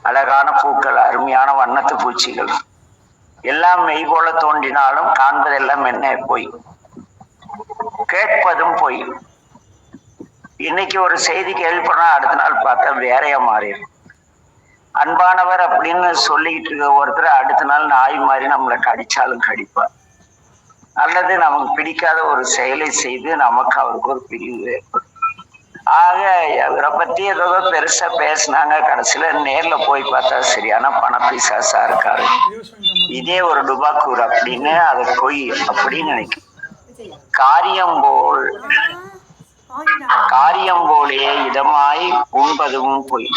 அழகான பூக்கள், அருமையான வண்ணத்து பூச்சிகள் எல்லாம் மெய் போல தோன்றினாலும் காண்பதெல்லாம் என்ன பொய், கேட்பதும் பொய். இன்னைக்கு ஒரு செய்தி கேள்விப்படா, அடுத்த நாள் பார்த்தா வேறையா மாறிடும். அன்பானவர் அப்படின்னு சொல்லிட்டு இருக்க ஒருத்தர் அடுத்த நாள் நாய் மாதிரி நம்மளை கடிச்சாலும் கடிப்பார், அல்லது நமக்கு பிடிக்காத ஒரு செயலை செய்து நமக்கு அவருக்கு ஒரு பிரிவு ஏற்படும். ஆக இவரை பத்தி ஏதோ பெருசா பேசினாங்க, கடைசியில நேர்ல போய் பார்த்தா சரியான பணப்பிசாசா இருக்காரு. இதே ஒரு டுபாக்கூர் அப்படின்னு அதை பொய் அப்படின்னு நினைக்கும். காரியம் போலே இதமாய் உண்பதும் பொய்.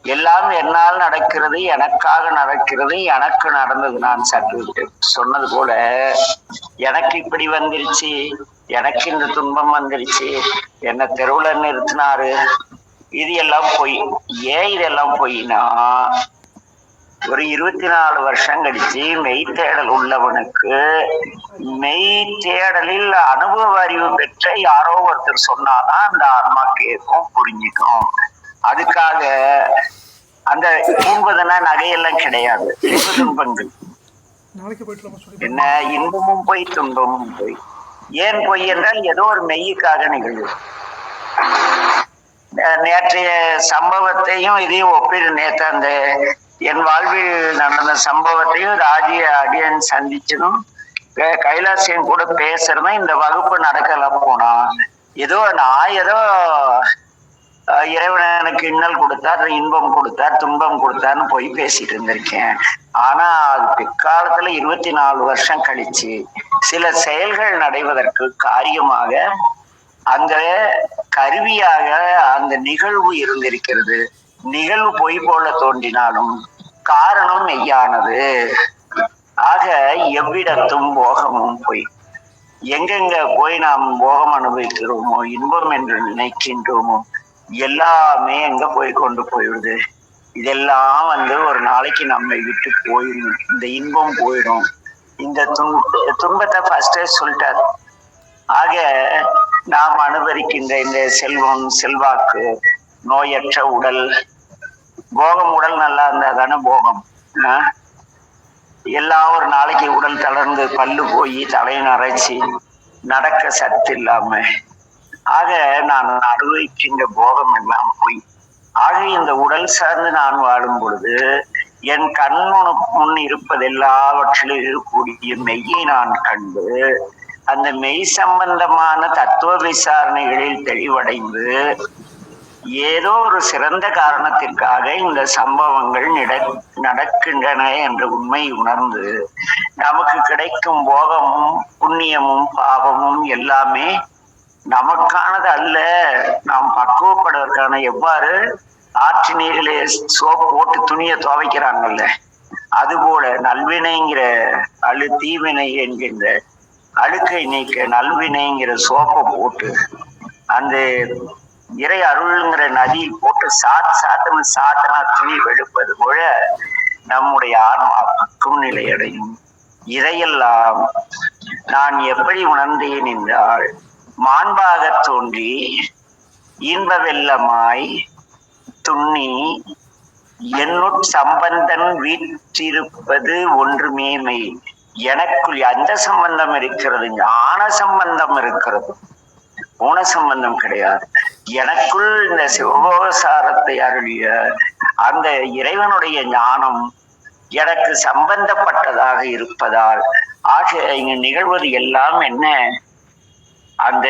எல்லாம் என்னால் நடக்கிறது, எனக்காக நடக்கிறது, எனக்கு நடந்தது. நான் சற்று சொன்னது போல எனக்கு இப்படி வந்துருச்சு, எனக்கு இந்த துன்பம் வந்துருச்சு, என்ன தெருவுல நிறுத்தினாரு, இது எல்லாம் பொய். ஏன் இதெல்லாம் பொய்னா, ஒரு 24 வருஷம் கழிச்சு மெய் தேடல் உள்ளவனுக்கு மெய் தேடலில் அனுபவ அறிவு பெற்ற யாரோ ஒருத்தர் சொன்னாதான் அந்த ஆன்மா கேட்கும், புரிஞ்சுக்கும். அதுக்காக அந்த இன்பதுனா நகையெல்லாம் கிடையாது, இன்ப துன்பங்கள் என்ன, இன்பமும் போய் துன்பமும் போய். ஏன் பொய் என்றால் ஏதோ ஒரு மெய்யுக்காக நிகழ்வு. நேற்றைய சம்பவத்தையும் இதையும் ஒப்பிடு. நேற்று அந்த என் வாழ்வில் நடந்த சம்பவத்தையும் ராஜிய அடியன் சந்திச்சதும் கைலாசியம் கூட பேசுறதும் இந்த வகுப்பு நடக்கலாம் போனா ஏதோ நான் ஏதோ இறைவன் எனக்கு இன்னல் கொடுத்தார், இன்பம் கொடுத்தார், துன்பம் கொடுத்தார்னு போய் பேசிட்டு இருந்திருக்கேன். ஆனா அது பிற்காலத்துல 24 வருஷம் கழிச்சு சில செயல்கள் நடைவதற்கு காரியமாக அந்த கருவியாக அந்த நிகழ்வு இருந்திருக்கிறது. நிகழ்வு பொய் போல தோன்றினாலும் காரணம் மெய்யானது. ஆக எவ்விடத்தும் போகமும் பொய். எங்கெங்க போய் நாம் போகம் அனுபவிக்கிறோமோ, இன்பம் என்று நினைக்கின்றோமோ, எல்லாமே எங்க போய் கொண்டு போயிடுது. இதெல்லாம் ஒரு நாளைக்கு நம்மை விட்டு போயிடும். இந்த இன்பம் போயிடும். இந்த துன்பத்தை ஃபர்ஸ்டே சொல்லிட்டார். ஆக நாம் அனுபவிக்கின்ற இந்த செல்வம், செல்வாக்கு, நோயற்ற உடல், போகம், உடல் நல்லா இருந்தா தானே போகம். எல்லாம் ஒரு நாளைக்கு உடல் தளர்ந்து பல்லு போய் தலையை நரைச்சி நடக்க சத்து இல்லாம, ஆக நான் அனுபவிக்கின்ற போகம் எல்லாம் போய். ஆக இந்த உடல் சார்ந்து நான் வாழும் பொழுது என் முன் இருப்பது எல்லாவற்றிலும் இருக்கக்கூடிய மெய்யை நான் கண்டு அந்த மெய் சம்பந்தமான தத்துவ விசாரணைகளில் தெளிவடைந்து ஏதோ ஒரு சிறந்த காரணத்திற்காக இந்த சம்பவங்கள் நடக்கின்றன என்ற உண்மை உணர்ந்து நமக்கு கிடைக்கும் போகமும் புண்ணியமும் பாவமும் எல்லாமே நமக்கானது அல்ல. நாம் பக்குவப்படுவதற்கான, எவ்வாறு ஆற்று நீரிலே சோப்பு போட்டு துணியை துவைக்கிறாங்கல்ல, அதுபோல நல்வினைங்கிற தீவினை என்கின்ற அழுக்கை நீக்க நல்வினைங்கிற சோப்பை போட்டு அந்த இறை அருள்ங்கிற நதியில் போட்டு சாத்தனா துணி வெளுப்பது போல நம்முடைய ஆன்மா பக்குவ நிலை அடையும். இதையெல்லாம் நான் எப்படி உணர்ந்தேன் என்றால், மாண்பாக தோன்றி இன்ப வெள்ளமாய் துண்ணி என்னுட் சம்பந்தன் வீற்றிருப்பது ஒன்றுமேமை. எனக்குள் அந்த சம்பந்தம் இருக்கிறது, ஞான சம்பந்தம் இருக்கிறது, ஊன சம்பந்தம் கிடையாது. எனக்குள் இந்த சிவபோகசாரத்தை அருளிய அந்த இறைவனுடைய ஞானம் எனக்கு சம்பந்தப்பட்டதாக இருப்பதால், ஆக இங்கு நிகழ்வது எல்லாம் என்ன, அந்த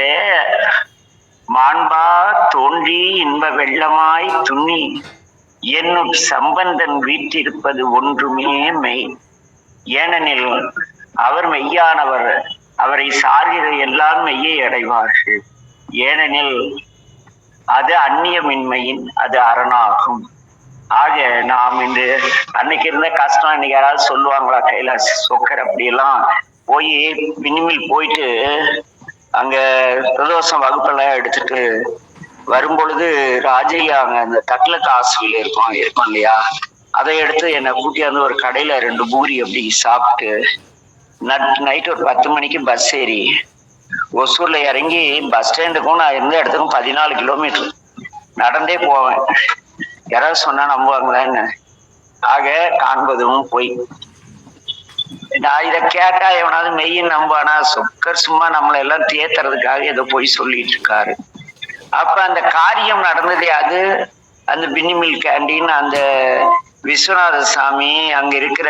மாண்பா தோன்றி இன்ப வெள்ளமாய் துண்ணி என்னும் சம்பந்தன் வீற்றிருப்பது ஒன்றுமே மெய். ஏனெனில் அவர் மெய்யானவர், அவரை சார்கிற எல்லாம் மெய்யை அடைவார்கள். ஏனெனில் அது அந்நியமின்மையின் அது அரணாகும். ஆக நாம் இன்று அன்னைக்கு இருந்த கஷ்டம் இன்னைக்கு யாராவது சொல்லுவாங்களா? கைலாஷ் சொக்கர் அப்படியெல்லாம் போய் இனிமேல் போயிட்டு அங்க பிரதோஷம் வகுப்பெல்லாம் எடுத்துட்டு வரும்பொழுது ராஜையா அங்க அந்த தட்ல காசுல இருக்கும் இல்லையா, அதை எடுத்து என்னை கூட்டியாந்து ஒரு கடையில 2 பூரி அப்படி சாப்பிட்டு நைட் ஒரு 10 மணிக்கு பஸ் ஏறி ஒசூர்ல இறங்கி பஸ் ஸ்டாண்டுக்கும் நான் இருந்த இடத்துக்கும் 14 கிலோமீட்டர் நடந்தே போவேன். யாராவது சொன்னா நம்புவாங்களா என்ன? ஆக காண்பதும் பொய். நான் இதை கேட்டா எவனாவது மெய்யின் நம்பானா? சொக்கர் சும்மா நம்மளை எல்லாம் தேத்துறதுக்காக ஏதோ பொய் சொல்லிட்டு இருக்காரு. அப்ப அந்த காரியம் நடந்ததே அது அந்த பின்னிமில் கேண்டீன், அந்த விஸ்வநாத சாமி, அங்க இருக்கிற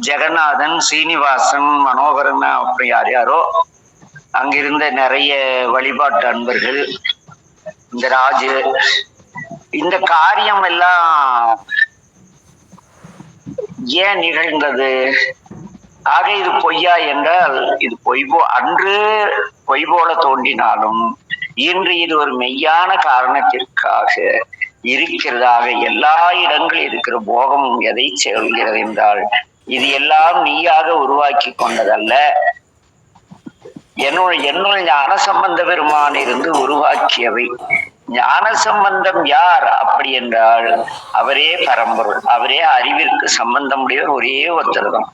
ஜெகநாதன், சீனிவாசன், மனோகரன், அப்படி யார் யாரோ அங்கிருந்த நிறைய வழிபாட்டு அன்பர்கள், இந்த ராஜு, இந்த காரியம் எல்லாம் ஏன் நிகழ்ந்தது? ஆக இது பொய்யா என்றால் இது அன்று பொய் போல தோன்றினாலும் இன்று இது ஒரு மெய்யான காரணத்திற்காக இருக்கிறதாக. எல்லா இடங்களில் இருக்கிற போகமும் எதை சொல்கிறது என்றால் இது எல்லாம் நீயாக உருவாக்கி கொண்டதல்ல, என்னுள் ஞான சம்பந்த பெருமான் இருந்து உருவாக்கியவை. ஞான சம்பந்தம் யார் அப்படி என்றால் அவரே பரம்பொருள், அவரே அறிவிற்கு சம்பந்தம் உடையவர், ஒரே ஒருத்தர் தான்.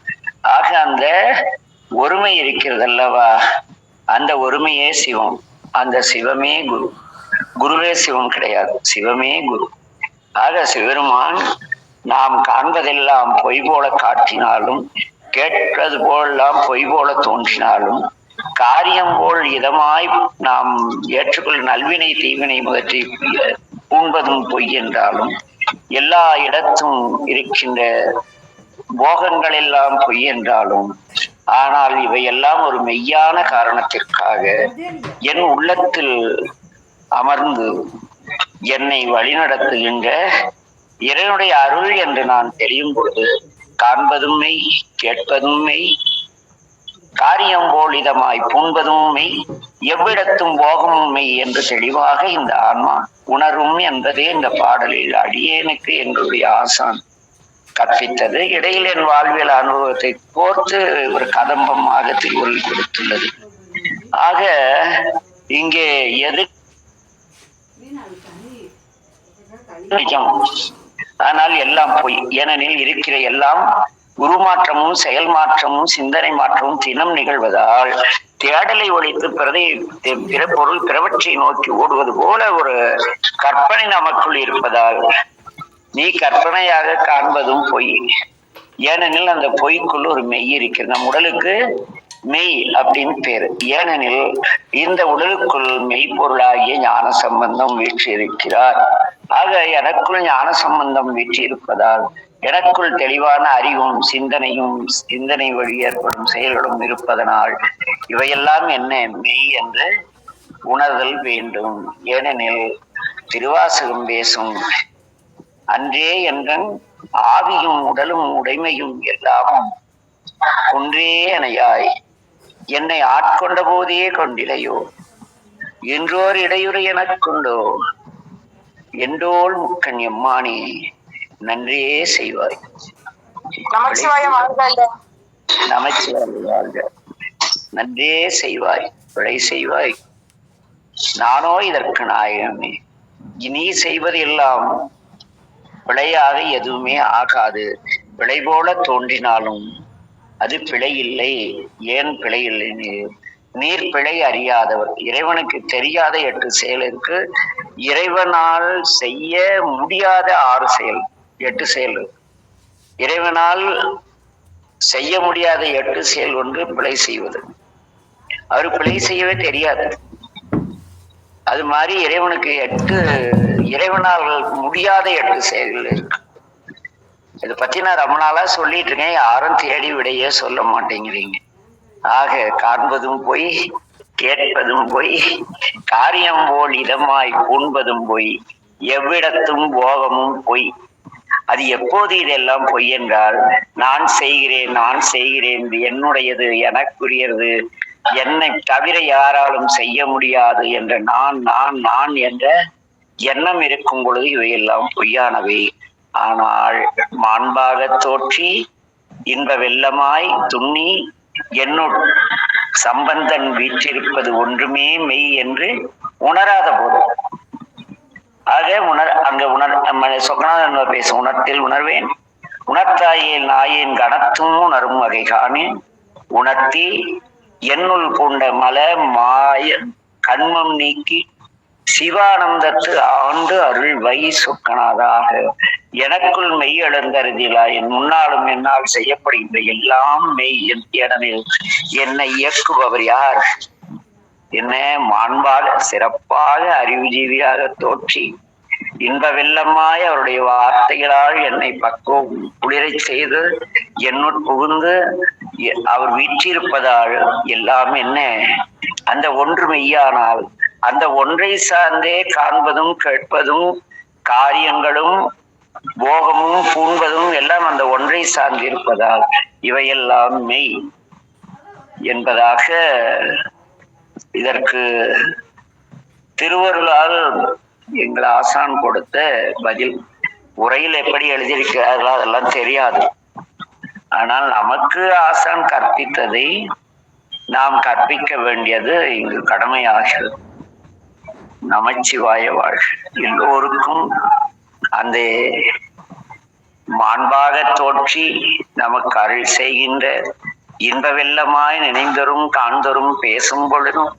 ஆக அந்த ஒருமை இருக்கிறது அல்லவா, அந்த ஒருமையே சிவம், அந்த சிவமே குரு. குருவே சிவம் கிடையாது, சிவமே குரு. ஆக சிவருமான் நாம் காண்பதெல்லாம் பொய் போல காட்டினாலும், கேட்பது போலெல்லாம் பொய் போல தோன்றினாலும், காரியம் போல் இதமாய் நாம் ஏற்றுக்கொள் நல்வினை தீவினை முதற்றி பூண்பதும் பொய் என்றாலும், எல்லா இடத்தும் இருக்கின்ற போகங்கள் எல்லாம் பொய் என்றாலும், ஆனால் இவையெல்லாம் ஒரு மெய்யான காரணத்திற்காக என் உள்ளத்தில் அமர்ந்து என்னை வழிநடத்துகின்ற இறைவனுடைய அருள் என்று நான் தெரியும் பொழுது காண்பதும் மெய், கேட்பதும் மெய், காரியம் போல் இதமாய் பூண்பதும் மெய், எவ்விடத்தும் போகமும் மெய் என்று தெளிவாக இந்த ஆன்மா உணரும் என்பதே இந்த பாடலில் அடியேனுக்கு எங்களுடைய ஆசான் கற்பித்தது. இடையில் என் வாழ்வியல் அனுபவத்தை கோர்த்து ஒரு கதம்பமாக திருவள்ளுவர் கொடுத்துள்ளது. ஆக இங்கே எது ஆனால் எல்லாம் பொய். ஏனெனில் இருக்கிற எல்லாம் உருமாற்றமும் செயல் மாற்றமும் சிந்தனை மாற்றமும் தினம் நிகழ்வதால் தேடலை ஒழித்து பிற பொருள் பிறவற்றை நோக்கி ஓடுவது போல ஒரு கற்பனை நமக்குள் இருப்பதால் நீ கற்பனையாக காண்பதும் பொய். ஏனெனில் அந்த பொய்க்குள் ஒரு மெய் இருக்கிறது. நம் உடலுக்கு மெய் அப்படின்னு பேரு. ஏனெனில் இந்த உடலுக்குள் மெய்ப்பொருளாகிய ஞான சம்பந்தம் வீற்றி இருக்கிறார். ஆக எனக்குள் ஞான சம்பந்தம் வீற்றி இருப்பதால் எனக்குள் தெளிவான அறிவும் சிந்தனையும் சிந்தனை வழி ஏற்படும் செயல்களும் இருப்பதனால் இவையெல்லாம் என்ன மெய் என்று உணர்தல் வேண்டும். ஏனெனில் திருவாசகம் பேசும் அன்றே என்றன் ஆவியும் உடலும் உடைமையும் எல்லாமும் ஒன்றே அணையாய் என்னை ஆட்கொண்ட போதே கொண்டிலையோ, என்றோர் இடையுறை எனக் கொண்டோ, என்றோல் முக்கன் எம்மானே நன்றே செய்வாய். நமச்சிவாயம் வாழ்க. நன்றே செய்வாய், பிழை செய்வாய், நானோ இதற்கு நாயகமே. இனி செய்வது எல்லாம் பிழையாக எதுவுமே ஆகாது. பிழை போல தோன்றினாலும் அது பிழை இல்லை. ஏன் பிழை இல்லை? நீர் பிழை அறியாதவர். இறைவனுக்கு தெரியாத 8 செயல் இருக்கு. இறைவனால் செய்ய முடியாத 6 செயல், 8 செயல். இறைவனால் செய்ய முடியாத 8 செயல் ஒன்று பிழை செய்வது. அவரு பிழை செய்யவே தெரியாது. அது மாதிரி இறைவனுக்கு 8 இறைவனால் முடியாத 8 செயல்கள் இருக்கு. இதை பத்தி நான் ரொம்ப நாளா சொல்லிட்டு இருக்கேன், யாரும் தேடி விடையே சொல்ல மாட்டேங்கிறீங்க. ஆக காண்பதும் பொய், கேட்பதும் பொய், காரியம் போல் இதமாய் பூண்பதும் பொய், எவ்விடத்தும் போகமும் பொய். அது எப்போது இதெல்லாம் பொய் என்றால், நான் செய்கிறேன் நான் செய்கிறேன், என்னுடையது, எனக்குரியது, என்னை தவிர யாராலும் செய்ய முடியாது என்ற நான் நான் நான் என்ற எண்ணம் இருக்கும் பொழுது இவையெல்லாம் பொய்யானவை. ஆனால் மாண்பாக தோற்றி இன்ப வெள்ளமாய் துண்ணி என்னுள் சம்பந்தன் வீற்றிருப்பது ஒன்றுமே மெய் என்று உணராத போது, ஆக அங்க சொக்கநாதன் பேசும் உணர்த்தில் உணர்வேன், உணர்த்தாயேல் நாயேன் கணத்தும் உணரும் வகை காணேன், உணர்த்தி என்னுள் பூண்ட மல மாய கண்மம் நீக்கி சிவானந்தத்து ஆண்டு அருள் வை சொக்கனாதாக எனக்குள் மெய் எழுந்தருதிலா என் முன்னாலும் என்னால் செய்யப்படுகின்ற எல்லாம் மெய் ஏனெனில் என்னை இயக்குபவர் யார்? என்ன மாண்பாக சிறப்பாக அறிவுஜீவியாக தோற்றி இன்ப வெள்ளமாய் அவருடைய வார்த்தைகளால் என்னை பக்குவம் குளிரை செய்து என்னுட் புகுந்து அவர் வீற்றிருப்பதால் எல்லாம் என்ன அந்த ஒன்று மெய்யானால் அந்த ஒன்றை சார்ந்தே காண்பதும் கேட்பதும் காரியங்களும் போகமும் பூண்பதும் எல்லாம் அந்த ஒன்றை சார்ந்திருப்பதால் இவையெல்லாம் மெய் என்பதாக இதற்கு திருவருளால் எங்கள் ஆசான் கொடுத்த பதில். உரையில் எப்படி எழுதியிருக்கிறார்களோ அதெல்லாம் தெரியாது. ஆனால் நமக்கு ஆசான் கற்பித்ததை நாம் கற்பிக்க வேண்டியது இங்கு கடமையாகிறது. நமச்சிவாய வாழ்க. எல்லோருக்கும் அந்த மாண்பாக தோற்றி நமக்கு அருள் செய்கின்ற இன்ப வெள்ளமாய் நினைந்தரும் காண்தரும் பேசும் பொழுதும்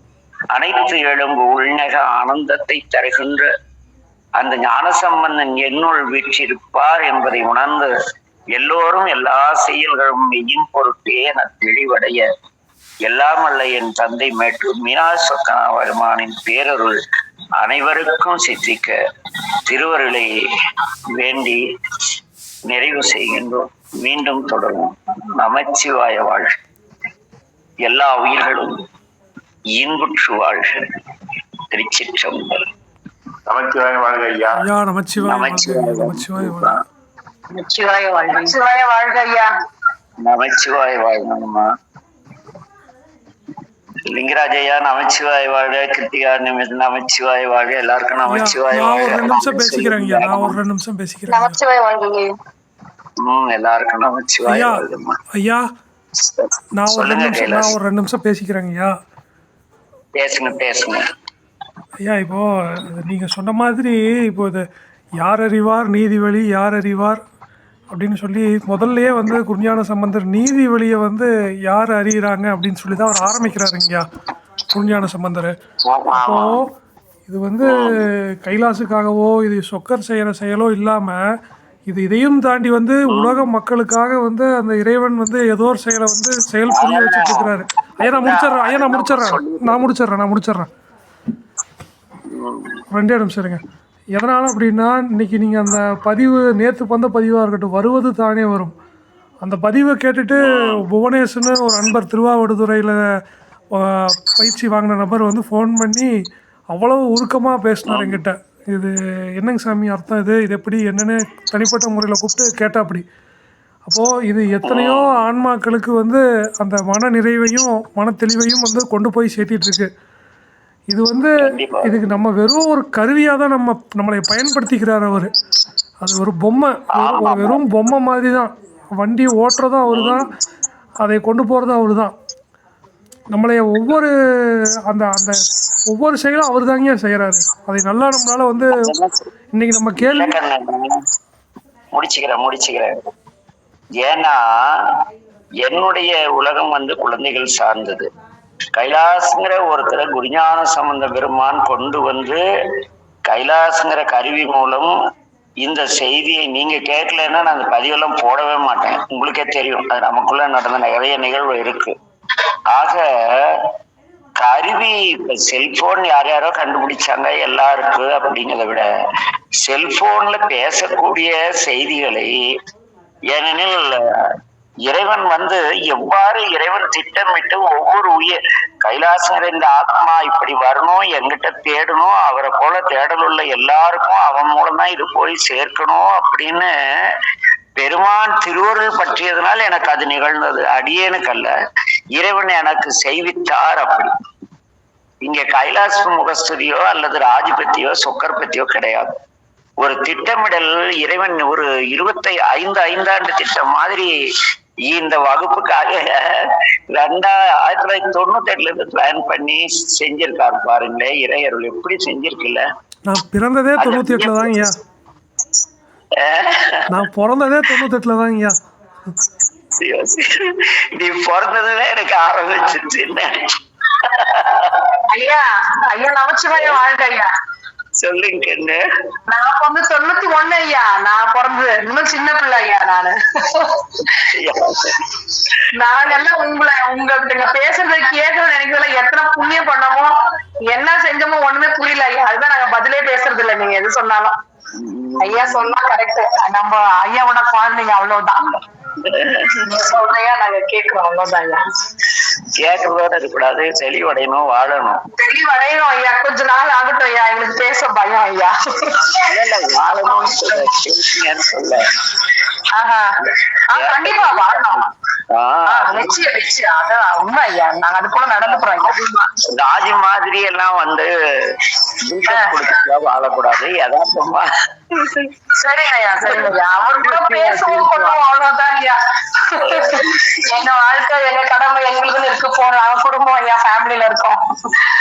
அனைத்து எழும்பு உள்நக ஆனந்தத்தை தருகின்ற அந்த ஞானசம்பந்தன் என்னுள் வீற்றிருப்பார் என்பதை உணர்ந்து எல்லோரும் எல்லா செயல்களும் மெய்யின் பொருட்டே என தெளிவடைய எல்லாம் அல்ல என் தந்தை மேட்டூர் மீனா சொக்கனா வருமானின் பேரருள் அனைவருக்கும் சித்திக்க திருவருளை வேண்டி நிறைவு செய்கின்றோம். மீண்டும் தொடரும். நமச்சிவாய வாழ்க. எல்லா உயிர்களும் இன்புற்று வாழ்க. திருச்சிற்றம்பலம். நமச்சிவாய வாழ்க ஐயா. நமச்சிவாய வாழ்க. நமச்சிவாய வாழ்க ஐயா. நமச்சிவாய வாழ்கம்மா. லிங்கராஜ் ஐயா நமச்சிவாய வாழ்க. கிருத்திகா நமச்சிவாய வாழ்க. எல்லாருக்கும் நமச்சிவாய வாழ்க. ஒரு நிமிஷம் பேசிக்கிறேங்க. நான் ஒரு 2 நிமிஷம் பேசிக்கிறேன். நமச்சிவாய வாழ்க. எல்லாருக்கும் நமச்சிவாய வாழ்கம்மா. ஐயா நான் ஒரு 2 நிமிஷம் பேசிக்கிறேங்க ஐயா. பேசுங்க ஐயா. இப்போ நீங்க சொன்ன மாதிரி இப்போ இது யார் அறிவார் நீதி வழி யார் அறிவார் அப்படின்னு சொல்லி முதல்லயே வந்து குருஞான சம்பந்தர் நீதி வழியை வந்து யார் அறிகிறாங்க அப்படின்னு சொல்லி தான் அவர் ஆரம்பிக்கிறாருங்கய்யா குருஞான சம்பந்தர். அப்போ இது வந்து கைலாசுக்காகவோ இது சொக்கர் செய்கிற செயலோ இல்லாமல் இது இதையும் தாண்டி வந்து உலக மக்களுக்காக வந்து அந்த இறைவன் வந்து ஏதோ ஒரு செயலை வந்து செயல் புரிய வச்சுட்டு இருக்கிறாரு. ஐயா நான் முடிச்சிடுறேன் 2 நிமிஷம் இருங்க. எதனால் அப்படின்னா இன்றைக்கி நீங்கள் அந்த பதிவு நேற்று வந்த பதிவாக இருக்கட்டும், வருவது தானே வரும், அந்த பதிவை கேட்டுட்டு புவனேஸ்வர்னு ஒரு அன்பர் திருவாவடுதுறையில் பயிற்சி வாங்கின நபர் வந்து ஃபோன் பண்ணி அவ்வளவு உருக்கமாக பேசினார் என்கிட்ட. இது என்னங்க சாமி அர்த்தம், இது எப்படி என்னென்னு தனிப்பட்ட முறையில் கூப்பிட்டு கேட்டால் அப்படி. அப்போது இது எத்தனையோ ஆன்மாக்களுக்கு வந்து அந்த மன நிறைவையும் மன தெளிவையும் வந்து கொண்டு போய் சேர்த்திட்ருக்கு. இது வந்து இதுக்கு நம்ம வெறும் ஒரு கருவியாக தான் நம்மளை பயன்படுத்திக்கிறார் அவர். அது ஒரு பொம்மை, ஒரு வெறும் பொம்மை மாதிரி தான். வண்டி ஓட்டுறதும் அவர் தான், அதை கொண்டு போகிறதும் அவர் தான். நம்மளைய ஒவ்வொரு அந்த அந்த ஒவ்வொரு செயலும் அவர் தாங்க செய்கிறாரு. அதை நல்லா நம்மளால வந்து இன்னைக்கு நம்ம கேள்வி முடிச்சுக்கிறேன். ஏன்னா என்னுடைய உலகம் வந்து குழந்தைகள் சார்ந்தது. கைலாசங்கிற ஒருத்தரை குருஞான சம்பந்த பெருமான் கொண்டு வந்து கைலாசங்கிற கருவி மூலம் இந்த செய்தியை நீங்க கேட்கலன்னா நான் அந்த பதிவெல்லாம் போடவே மாட்டேன். உங்களுக்கே தெரியும், அது நமக்குள்ள நடந்த நிறைய நிகழ்வு இருக்கு. ஆக கருவி இப்ப செல்போன் யாரோ கண்டுபிடிச்சாங்க எல்லாருக்கும் அப்படிங்கிறத விட செல்போன்ல பேசக்கூடிய செய்திகளை, ஏனெனில் இறைவன் வந்து எவ்வாறு இறைவன் திட்டமிட்டு ஒவ்வொரு உயிர் கைலாசங்கிற இந்த ஆத்மா இப்படி வரணும், எங்கிட்ட தேடணும், அவரை போல தேடல் உள்ள எல்லாருக்கும் அவன் மூலம் தான் இது போய் சேர்க்கணும் அப்படின்னு பெருமான் திருவருள் பற்றியதுனால எனக்கு அது நிகழ்ந்தது. அடியேனுக்கு அல்ல, இறைவன் எனக்கு செய்வித்தார். அப்படி இங்க கைலாச முகஸ்துதியோ அல்லது ராஜபத்தியோ சொக்கர் பத்தியோ கிடையாது. ஒரு திட்டமிடல் இறைவன் ஒரு 25 திட்டம் மாதிரி இந்த வகுப்புக்காக 1998 இருந்து பிளான் பண்ணி செஞ்சிருக்காரு. பாருங்களேன் இறையருள் எப்படி செஞ்சிருக்குல்ல. நான் பிறந்ததே 98 தாங்கய்யா. நான் பிறந்ததே 98 தாங்கய்யா. நீ பிறந்ததுல எனக்கு ஆரம்பிச்சிருச்சு. ஐயா நமச்சிவாய வாழ்க ஐயா. சொல்லுங்க கண்ணு. நான் வந்து 91 ஐயா. நான் பிறந்து இன்னும் சின்ன பிள்ளை ஐயா நானு. நாங்கெல்லாம் உங்க பேசுறதை கேட்கறது நினைக்கிறதுல எத்தனை புண்ணியம் பண்ணமோ என்ன செஞ்சோமோ ஒண்ணுமே புரியல ஐயா. அதுதான் நாங்க பதிலே பேசுறது இல்ல நீங்க எது சொன்னாலும். ஐயா சொன்னா கரெக்ட். நம்ம ஐயாவோட குழந்தைங்க அவ்வளவுதான். சொல்றையா நாங்க கேக்குறோம் அவ்வளவுதான் ஐயா. கேட்கறதோட இருக்கக்கூடாது, தெளிவடையணும், வாழணும். தெளிவடையணும் ஐயா. கொஞ்ச நாள் ஆகட்டும் ஐயா, எங்களுக்கு பேச பயம் ஐயா. வாழணும்னு சொல்ல கண்டிப்பா வாழணும். நிச்சயம் அதான் உண்மை ஐயா. நாங்க அது போல நடந்துக்கிறோம். ராஜி மாதிரி எல்லாம் வந்து வாழக்கூடாது, யதார்த்தமா. சரிங்க ஐயா, சரிங்க ஐயா. அவரு கூட பேசவும் பண்ணுவோம், அவ்வளவுதான் ஐயா. எங்க வாழ்க்கை எங்க கடமை எங்களுக்குன்னு இருக்கு. போன நாங்க குடும்பம் ஐயா, ஃபேமிலில இருக்கோம்.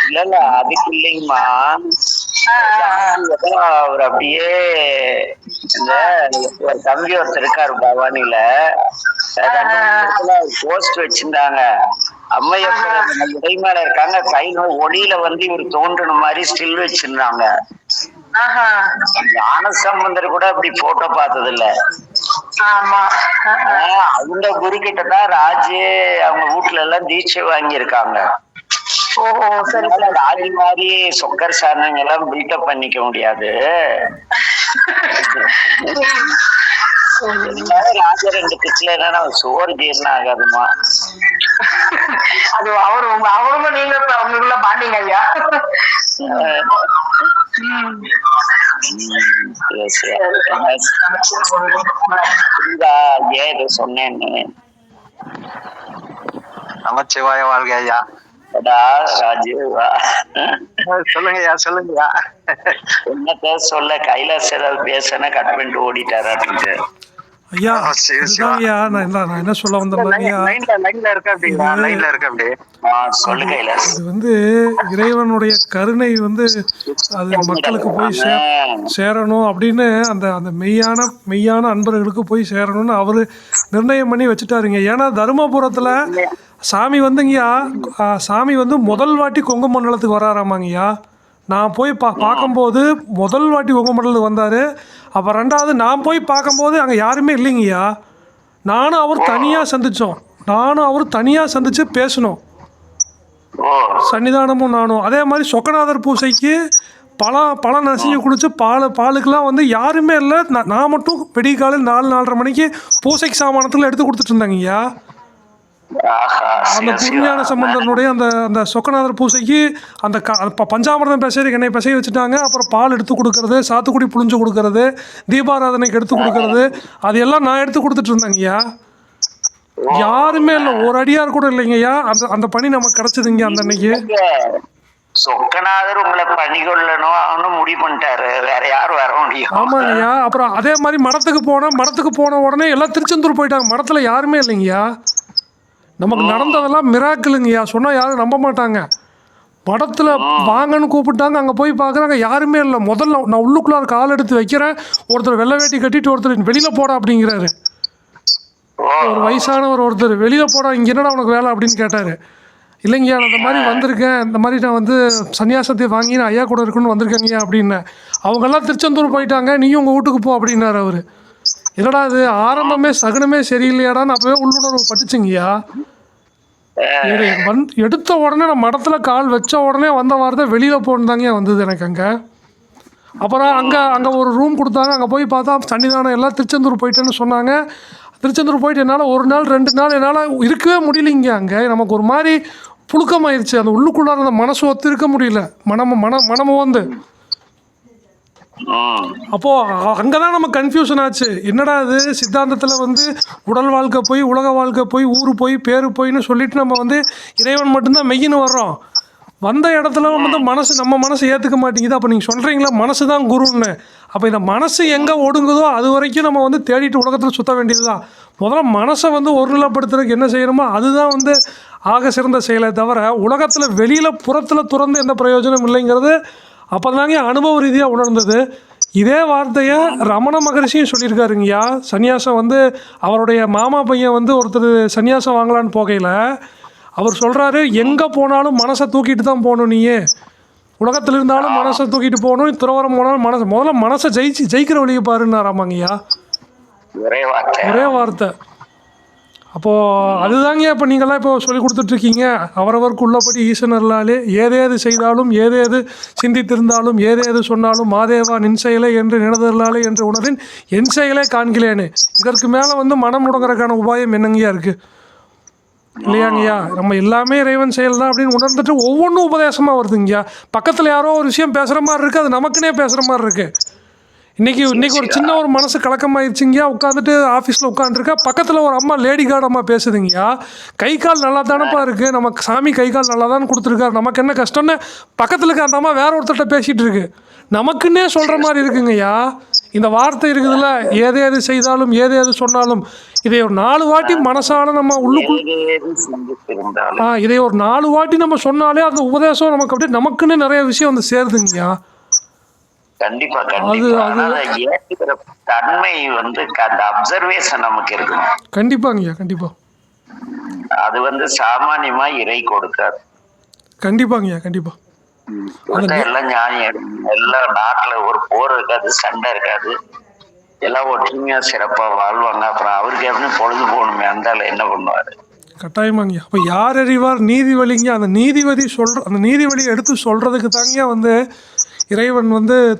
இல்ல அதுக்கு இல்லைங்கம்மா. அவர் அப்படியே இந்த ஒரு தம்பி ஒருத்தர் இருக்காரு பவானில, போஸ்ட் வச்சிருந்தாங்க. அம்மையப்பர் இடைமேல இருக்காங்க, கையில ஒளியில வந்து இவர் தோன்றன மாதிரி ஸ்டில் வச்சிருந்தாங்க. ஞானசம்பந்தர் கூட அப்படி போட்டோ பார்த்தது இல்ல. அவங்க குரு கிட்டதான் ராஜு அவங்க வீட்டுல எல்லாம் தீட்சை வாங்கி இருக்காங்க. ராஜி மாதிரி சொக்கர் சாரணங்க எல்லாம் பில்டப் பண்ணிக்க முடியாது. ராஜா 2 பிச்சில என்னன்னா சோறு ஜீரணம் ஆகாதுமா. அது அவரும் நீங்க உங்களுக்குள்ள பாண்டிங்க ஐயா. ஏதோ சொன்னேன்னு. நமச்சிவாய வாழ்க ஐயா. ராஜு சொல்லுங்கய்யா சொல்லுங்கய்யா. என்ன சொல்ல கைலாஸ் ஏதாவது பேசனா கட் பண்ணிட்டு ஓடிட்டாரா அப்படின்னு. ஐயா ஐயா நான் என்ன சொல்ல வந்தேன், இது வந்து இறைவனுடைய கருணை வந்து அது மக்களுக்கு போய் சேரணும் அப்படின்னு அந்த அந்த மெய்யான அன்பர்களுக்கு போய் சேரணும்னு அவரு நிர்ணயம் பண்ணி வச்சுட்டாருங்க. ஏன்னா தருமபுரத்துல சாமி வந்துங்கய்யா, சாமி வந்து முதல் வாட்டி கொங்கு மண்டலத்துக்கு வராராமாங்கய்யா. நான் போய் பார்க்கும்போது முதல் வாட்டி கொங்கு மண்டலத்துக்கு வந்தார். அப்போ ரெண்டாவது நான் போய் பார்க்கும்போது அங்கே யாருமே இல்லைங்கய்யா. நானும் அவர் தனியாக சந்தித்து பேசணும். சன்னிதானமும் நானும் அதே மாதிரி சொக்கநாதர் பூசைக்கு பழம் நசிஞ்சு குடிச்சு பாலுக்கெல்லாம் வந்து யாருமே இல்லை. நான் மட்டும் விடிய காலையில் 4-4:30 மணிக்கு பூசைக்கு சாமானத்தில் எடுத்து கொடுத்துட்டு இருந்தாங்கய்யா. அந்த புண்ணியான சம்பந்தனுடைய அந்த சொக்கநாதர் பூசைக்கு அந்த பஞ்சாமிரதம் பேசுறதுக்கு என்னை பிசைய வச்சுட்டாங்க. அப்புறம் பால் எடுத்து கொடுக்கறது, சாத்துக்குடி புளிஞ்சு கொடுக்கறது, தீபாராதனைக்கு எடுத்து கொடுக்கறது, அது எல்லாம் நான் எடுத்து கொடுத்துட்டு இருந்தேங்கய்யா. யாருமே இல்லை, ஒரு அடியார் கூட இல்லைங்கய்யா. அந்த பணி நமக்கு கிடைச்சதுங்க அந்த அன்னைக்கு. சொக்கநாதர் உங்களை பணி கொள்ளணும் முடிவு பண்ணிட்டாரு, வேற யாரும் வர முடியும். ஆமாங்கய்யா. அப்புறம் அதே மாதிரி மடத்துக்கு போன உடனே எல்லாம் திருச்செந்தூர் போயிட்டாங்க. மடத்துல யாருமே இல்லைங்கய்யா. நமக்கு நடந்ததெல்லாம் மிராக்கிளுங்கய்யா. சொன்னால் யாரும் நம்ப மாட்டாங்க. மடத்தில் வாங்கன்னு கூப்பிட்டாங்க, அங்கே போய் பார்க்குறாங்க யாருமே இல்லை. முதல்ல நான் உள்ளுக்குள்ளார கால் எடுத்து வைக்கிறேன், ஒருத்தர் வெள்ளை வேட்டி கட்டிட்டு ஒருத்தர் வெளியில் போடா அப்படிங்கிறாரு. ஒரு வயசானவர் ஒருத்தர் வெளியில் போடா, இங்கே என்னடா உனக்கு வேலை அப்படின்னு கேட்டார். இல்லைங்கய்யா நான் இந்த மாதிரி வந்திருக்கேன், இந்த மாதிரி நான் வந்து சன்னியாசத்தை வாங்கி நான் ஐயா கூட இருக்குன்னு வந்திருக்கேங்கய்யா அப்படின்னேன். அவங்கெல்லாம் திருச்செந்தூர் போயிட்டாங்க, நீயும் உங்கள் வீட்டுக்கு போ அப்படின்னாரு அவர். என்னடா அது ஆரம்பமே சகுனமே சரியில்லையாடான்னு அப்பவே உள்ளுணர்வு பட்டுச்சுங்கய்யா. எடுத்த உடனே நான் மடத்தில் கால் வச்ச உடனே வந்த வார்த்தை வெளியில் போனதாங்க வந்தது எனக்கு அங்கே. அப்புறம் அங்கே ஒரு ரூம் கொடுத்தாங்க, அங்கே போய் பார்த்தா சன்னிதானம் எல்லாம் திருச்செந்தூர் போயிட்டேன்னு சொன்னாங்க. திருச்செந்தூர் போயிட்டு என்னால் 1 நாள் 2 நாள் என்னால் இருக்கவே முடியலைங்க. அங்கே நமக்கு ஒரு மாதிரி புழுக்கமாயிருச்சு. அந்த உள்ளுக்குள்ளார அந்த மனசு ஒத்து இருக்க முடியல, மனமும் வந்து. அப்போது அங்கே தான் நம்ம கன்ஃபியூஷன் ஆச்சு. என்னடா இது சித்தாந்தத்தில் வந்து உடல் வாழ்க்கை போய் உலக வாழ்க்கை போய் ஊர் போய் பேரு போயின்னு சொல்லிட்டு நம்ம வந்து இறைவன் மட்டும்தான் மெய்யின்னு வர்றோம். வந்த இடத்துல வந்து நம்ம மனசு ஏற்றுக்க மாட்டேங்குது. அப்போ நீங்கள் சொல்கிறீங்களா மனசு தான் குருன்னு. அப்போ இந்த மனசு எங்கே ஒடுங்குதோ அது வரைக்கும் நம்ம வந்து தேடிட்டு உலகத்தில் சுற்ற வேண்டியது தான். முதல்ல மனசை வந்து ஒருநிலைப்படுத்துறதுக்கு என்ன செய்யணுமோ அதுதான் வந்து ஆக சிறந்த செயலை தவிர உலகத்தில் வெளியில் புறத்தில் துறந்து எந்த பிரயோஜனம் இல்லைங்கிறது அப்போ தாங்க அனுபவ ரீதியாக உணர்ந்தது. இதே வார்த்தையை ரமண மகரிஷியும் சொல்லியிருக்காருங்கய்யா. சன்னியாசம் வந்து அவருடைய மாமா பையன் வந்து ஒருத்தர் சன்னியாசம் வாங்கலான்னு போகையில் அவர் சொல்கிறாரு, எங்கே போனாலும் மனசை தூக்கிட்டு தான் போகணும், நீயே உலகத்தில் இருந்தாலும் மனசை தூக்கிட்டு போகணும், துறவரம் போனாலும் முதல்ல மனசை ஜெயிக்கிற வழியை பாருன்னாராமாங்கய்யா. ஒரே வார்த்தை. அப்போது அதுதாங்க இப்போ நீங்கள்லாம் இப்போ சொல்லி கொடுத்துட்ருக்கீங்க. அவரவருக்கு உள்ளபடி ஈசனர்களாலே ஏதேது செய்தாலும் ஏதேது சிந்தித்திருந்தாலும் ஏதேது சொன்னாலும் மாதேவா நின் செயலை என்று நினைதலாலே என்று உணரின் என் செயலே காண்கிறேன்னு. இதற்கு மேலே மனம் முடங்குறதுக்கான உபாயம் என்னங்கய்யா இருக்குது இல்லையாங்கய்யா? நம்ம எல்லாமே இறைவன் செயல் தான் அப்படின்னு உணர்ந்துட்டு ஒவ்வொன்றும் உபதேசமாக வருதுங்கய்யா. பக்கத்தில் யாரோ ஒரு விஷயம் பேசுகிற மாதிரி இருக்குது, அது நமக்குன்னே பேசுகிற மாதிரி இருக்குது. இன்றைக்கி ஒரு சின்ன ஒரு மனசு கலக்கமாயிடுச்சுங்கய்யா. உட்காந்துட்டு ஆஃபீஸில் உட்காந்துருக்கா, பக்கத்தில் ஒரு அம்மா லேடி கார்டு அம்மா பேசுதுங்கய்யா. கை கால் நல்லா தானப்பா இருக்குது, நமக்கு சாமி கை கால் நல்லா தான் கொடுத்துருக்காரு, நமக்கு என்ன கஷ்டம்னு பக்கத்தில் இருக்க அந்த அம்மா வேற ஒருத்தர்கிட்ட பேசிகிட்டு இருக்கு. நமக்குன்னே சொல்கிற மாதிரி இருக்குங்கய்யா. இந்த வார்த்தை இருக்குதுல்ல, ஏதேது செய்தாலும் ஏதேது சொன்னாலும், இதை ஒரு 4 வாட்டி மனசால நம்ம இதை ஒரு 4 வாட்டி நம்ம சொன்னாலே அந்த உபதேசம் நமக்கு அப்படியே நமக்குன்னு நிறைய விஷயம் சேருதுங்கய்யா. கண்டிப்பா ஏற்றுக்கிற தன்மை அந்த அப்சர்வேஷன் நமக்கு இருக்கணும். கண்டிப்பாங்கய்யா, கண்டிப்பா. அது சாமானியமா இறை கொடுக்காது. கண்டிப்பாங்கய்யா, கண்டிப்பா. எல்லாம் ஞானியம், எல்லாம் நாட்டுல ஒரு போர் இருக்காது, சண்டை இருக்காது, எல்லாம் ஒற்றுமையா சிறப்பா வாழ்வாங்க. அப்புறம் அவருக்கு எப்படி பொழுது போகணுமே, அந்த என்ன பண்ணுவாரு? கட்டாயமாங்கய்யா. அப்போ யார் அறிவார் நீதி வழிங்க, அந்த நீதிபதி அந்த நீதி வழியை எடுத்து சொல்றதுக்கு தாங்கய்யா இறைவன்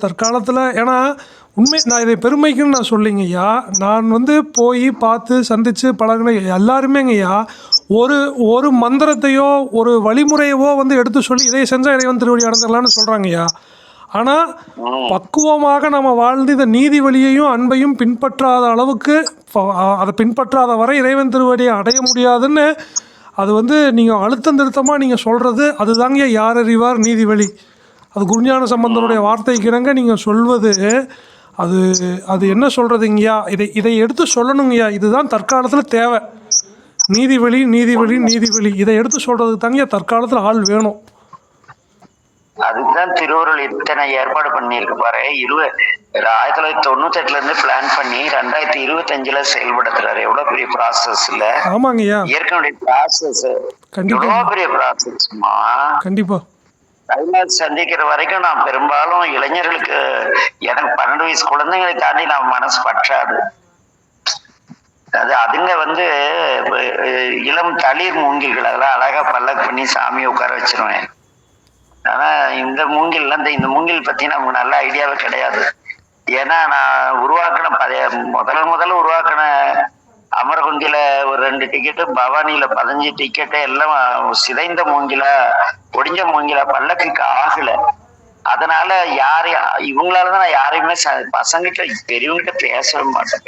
தற்காலத்தில். ஏன்னா உண்மை, நான் இதை பெருமைக்குன்னு நான் சொல்லிங்கய்யா. நான் போய் பார்த்து சந்தித்து பழகின எல்லாருமேங்கய்யா ஒரு மந்திரத்தையோ ஒரு வழிமுறையவோ எடுத்து சொல்லி இதை செஞ்சால் இறைவன் திருவடி அடைஞ்சிடலான்னு சொல்கிறாங்கய்யா. ஆனால் பக்குவமாக நம்ம வாழ்ந்து இந்த நீதி வழியையும் அன்பையும் பின்பற்றாத அளவுக்கு, அதை பின்பற்றாத வரை இறைவன் திருவடியை அடைய முடியாதுன்னு அது நீங்கள் அழுத்தம் திருத்தமாக நீங்கள் சொல்கிறது அதுதாங்க யார் அறிவார் நீதி வழி. அது குருஞான சம்பந்தனுடைய வார்த்தைக்கு இணங்க நீங்கள் சொல்வது அது என்ன சொல்கிறதுங்கய்யா, இதை எடுத்து சொல்லணுங்கய்யா. இதுதான் தற்காலத்தில் தேவை. நீதிவழி நீதிவழி நீதிவழி இதை எடுத்து சொல்கிறதுக்கு தாங்க தற்காலத்தில் ஆள் வேணும். அதுதான் திருவருள் இத்தனை ஏற்பாடு பண்ணியிருக்கு பாரு. 1998 இருந்து பிளான் பண்ணி 2025 செயல்படுத்துறாரு. எவ்வளவு பெரிய ப்ராசஸ் இல்ல? ஆமாங்கய்யா, இயற்கையுடைய ப்ராசஸ் எவ்வளவு பெரிய ப்ராசஸ்மா. கண்டிப்பா. கைலாஷ் சந்திக்கிற வரைக்கும் நான் பெரும்பாலும் இளைஞர்களுக்கு, எனக்கு 12 வயசு குழந்தைங்களை தாண்டி நான் மனசு பற்றாது. அதுங்க இளம் தளிர் மூங்கில்கள், அதெல்லாம் அழகா பல்லக்கு பண்ணி சாமியை உட்கார வச்சிருவேன். ஆனா இந்த மூங்கில் பத்தி நமக்கு நல்ல ஐடியாவே கிடையாது. ஏன்னா நான் உருவாக்கின முதல்ல உருவாக்கின அமரகுந்தில ஒரு 2 டிக்கெட்டு, பவானியில 15 டிக்கெட்டு எல்லாம் சிதைந்த மூங்கிலா, ஒடிஞ்ச மூங்கிலா, பல்லக்குக்கு ஆகல. அதனால இவங்களாலதான் நான் யாரையுமே பசங்கிட்ட பெரியவங்கிட்ட பேசவே மாட்டேன்.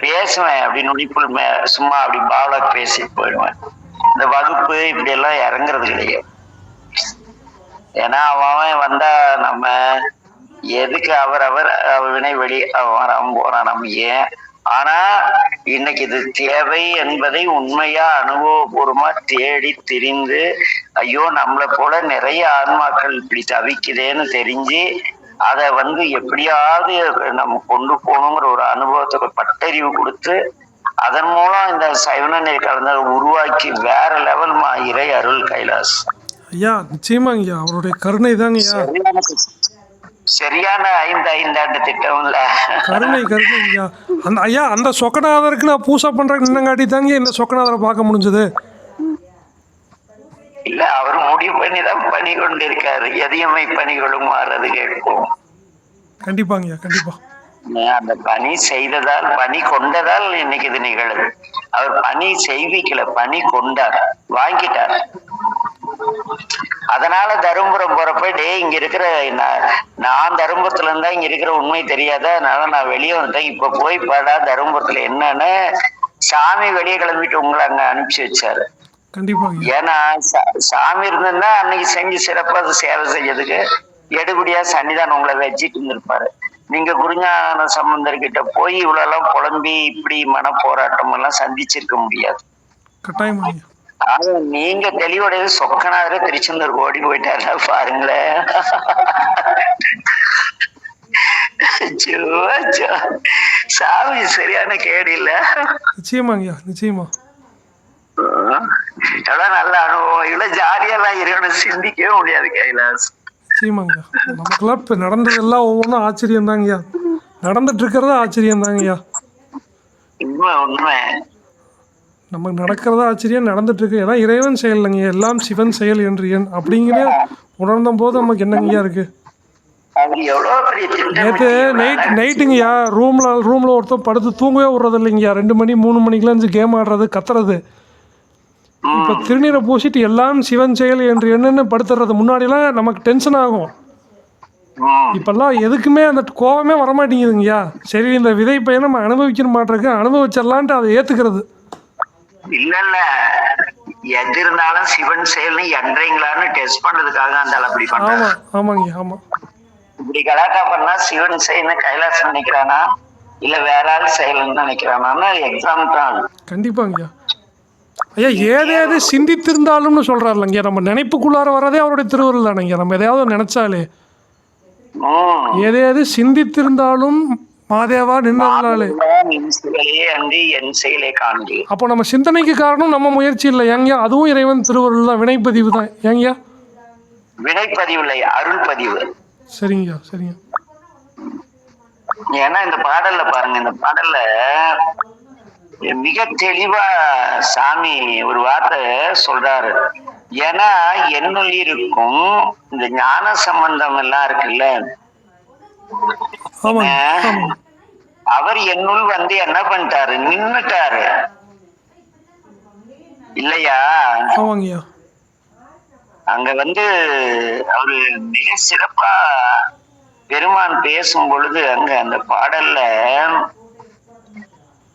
பேசுவேன் அப்படி நுனிப்புள் சும்மா அப்படி பாவலா பேசிட்டு போயிடுவேன். இந்த வகுப்பு இப்படி எல்லாம் இறங்குறது கிடையாது. ஏன்னா அவன் வந்தா நம்ம எதுக்கு அவர் வினை வெளி அவன் போறான், நம்ம ஏன்? ஆனா இன்னைக்கு இது தேவை என்பதை உண்மையா அனுபவபூர்வமா தேடி திரிந்து, ஐயோ நம்மளை போல நிறைய ஆன்மாக்கள் இப்படி தவிக்குதேன்னு தெரிஞ்சு அதை எப்படியாவது நம்ம கொண்டு போகணுங்கிற ஒரு அனுபவத்துக்கு பட்டறிவு கொடுத்து, அதன் மூலம் இந்த சைவநீதி கலந்த உருவாக்கி வேற லெவல் இறை அருள் கைலாஷ். ஐயா நிச்சயமாங்கய்யா, அவருடைய கருணை தாங்கய்யா. சரியான 5 ஆண்டு திட்டம் இல்ல, கருணை ஐயா. அந்த சொக்கநாதருக்கு நான் பூசை பண்றேன் நின்னங்காட்டி தாங்க இந்த சொக்கநாதரை பார்க்க முடிஞ்சது. இல்ல, அவர் முடிவு பண்ணிதான் பணி கொண்டிருக்காரு. எதையுமே பணிகளும் மாறது கேட்போம். கண்டிப்பாங்கய்யா, கண்டிப்பா. அந்த பணி செய்ததால், பணி கொண்டதால் இன்னைக்கு இது நிகழுது. அவர் பணி செய்விக்கல, பணி கொண்டார், வாங்கிட்டார். அதனால தருமபுரம் போறப்ப இங்க இருக்கிற நான் தருமபுரத்துல இருந்தா இங்க இருக்கிற உண்மை தெரியாத, அதனால நான் வெளியே வந்துட்டேன். இப்ப போய் பாடா தருமபுரத்துல என்னன்னு சாமி வெளியே கிளம்பிட்டு உங்களை அங்க அனுப்பிச்சு வச்சாரு. ஏன்னா சாமி இருந்திருந்தா அன்னைக்கு செஞ்சு சிறப்பா சேவை செய்யறதுக்கு எடுபடியா சன்னிதானம் உங்களை வச்சுட்டு இருந்திருப்பாரு. நீங்க குருஞான சம்பந்தர்கிட்ட போய் இவ்வளவு எல்லாம் புலம்பி இப்படி மன போராட்டம் எல்லாம் சந்திச்சிருக்க முடியாது. நீங்க தெளிவுடைய சொக்கநாதர திருச்செந்தூர் ஓடி போயிட்டாரு பாருங்களேன். சாமி சரியான கேடு இல்ல. நிச்சயமாங்கய்யா, நிச்சயமா. எவ்வளவு நல்ல அனுபவம். இவ்வளவு ஜாலியெல்லாம் இருக்கணும் சிந்திக்கவே முடியாது கைலாஸ். நிச்சயமாங்க. நமக்கெல்லாம் இப்போ நடந்ததெல்லாம் ஒவ்வொன்றும் ஆச்சரியம் தாங்கய்யா. நடந்துட்டு இருக்கிறதா ஆச்சரியம் தாங்கய்யா. உண்மை உண்மை. நமக்கு நடக்கிறதா ஆச்சரியம் நடந்துட்டு இருக்கு. ஏன்னா இறைவன் செயல் இல்லைங்க, எல்லாம் சிவன் செயல் என்று அப்படிங்கிற உணர்ந்த போது நமக்கு என்னங்கய்யா இருக்கு. அது எவ்வளவு பெரிய நேற்று நைட்டுங்கய்யா ரூமில் ஒருத்தர் படுத்து தூங்கவே விட்றது இல்லைங்கய்யா. 2 மணி 3 மணிக்கெலாம் இருந்து கேம் ஆடுறது கத்துறது. இப்போ திருநீரை பூசிட்டு எல்லாம் சிவன் செயல் என்று என்னென்னு படுத்துறது. முன்னாடிலாம் நமக்கு டென்ஷன் ஆகும். இப்பெல்லாம் எதுக்குமே அந்த கோபமே வரமாட்டேங்குதுங்கய்யா. சரி இந்த விதை பையனை நம்ம அனுபவிக்க மாட்டிருக்கு, அனுபவிச்சிடலான்ட்டு அதை ஏற்றுக்கிறது. இல்ல இல்ல, எது இருந்தாலும் சிவன் செயல்னு என்றீங்களான்னு டெஸ்ட் பண்றதுக்காக அந்த அப்படி பண்றாங்க. ஆமாம் ஆமாங்கய்யா ஆமாம். இப்படி கலாட்டா பண்ணா சிவன் செயல்னு கைலாசம் நினைக்கிறானா இல்ல வேற ஆள் செயல்னு நினைக்கிறானா எக்ஸாம் தான். கண்டிப்பாங்கய்யா. ஐயா ஏதேது சிந்தித்திருந்தாலும்னு சொல்கிறாருலங்கய்யா. நம்ம நினைப்புக்குள்ளார வரதே அவருடைய திருவருள் தானேங்கய்யா. நம்ம எதையாவது நினைச்சாலே ஏதேது சிந்தித்திருந்தாலும் மாதேவா நின்றாலே அப்போ நம்ம சிந்தனைக்கு காரணம் நம்ம முயற்சி இல்லை ஏங்கய்யா. அதுவும் இறைவன் திருவருள் தான், வினைப்பதிவு தான் ஏங்கய்யா. வினைப்பதிவு இல்லை, அருள் பதிவு. சரிங்கய்யா சரிங்க. ஏன்னா இந்த பாடல்ல பாருங்க, இந்த பாடல்ல மிக தெளிவா சாமி ஒரு வார்த்தை சொல்றாரு. ஏன்னா என்னுள் இருக்கும் இந்த ஞான சம்பந்தம் எல்லாம் இருக்குல்ல, அவர் என்னுள் வந்து என்ன பண்ணிட்டாரு, நின்னுட்டாரு இல்லையா. அங்க வந்து அவரு மிக சிறப்பா பெருமான் பேசும் பொழுது அங்க அந்த பாடல்ல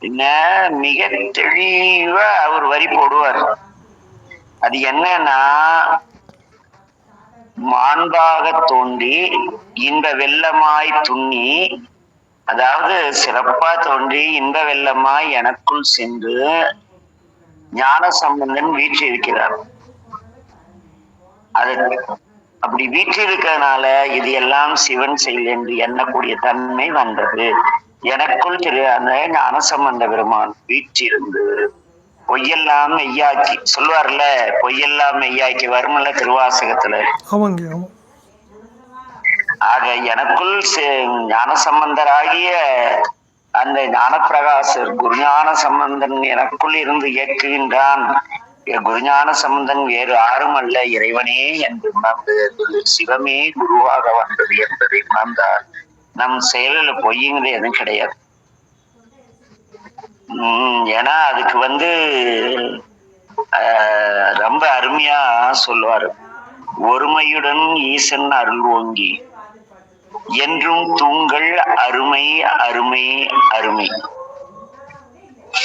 என்ன மிக தெளிவா அவர் வரி போடுவார். அது என்னன்னா, மாண்பாக தோன்றி இன்ப வெள்ளமாய் துண்ணி, அதாவது சிறப்பா தோன்றி இன்ப வெள்ளமாய் எனக்குள் சென்று ஞான சம்பந்தன் வீற்றி இருக்கிறார். அது அப்படி வீற்றி இருக்கிறதுனால இது எல்லாம் சிவன் செயல் என்று எண்ணக்கூடிய தன்மை வந்தது. எனக்குள் திரு அந்த ஞான சம்பந்த பெருமான் வீற்றிருந்து பொய்யெல்லாம் மெய்யாக்கி சொல்லுவார்ல, பொய்யெல்லாம் மெய்யாக்கி வருமல்ல திருவாசகத்துல. ஆக எனக்குள் ஞான சம்பந்தராகிய அந்த ஞான பிரகாசர் குருஞான சம்பந்தன் எனக்குள் இருந்து இயக்குகின்றான். குருஞான சம்பந்தன் வேறு யாரும் அல்ல இறைவனே என்று உணர்ந்து சிவமே குருவாக வந்தது என்பதை உணர்ந்தால் நம் செயலில் பொய்யுங்கிறது எதுவும் கிடையாது. ஏன்னா அதுக்கு வந்து ரொம்ப அருமையா சொல்லுவாரு. ஒருமையுடன் ஈசன் அருள் ஓங்கி என்றும் தூங்கள் அருமை அருமை அருமை,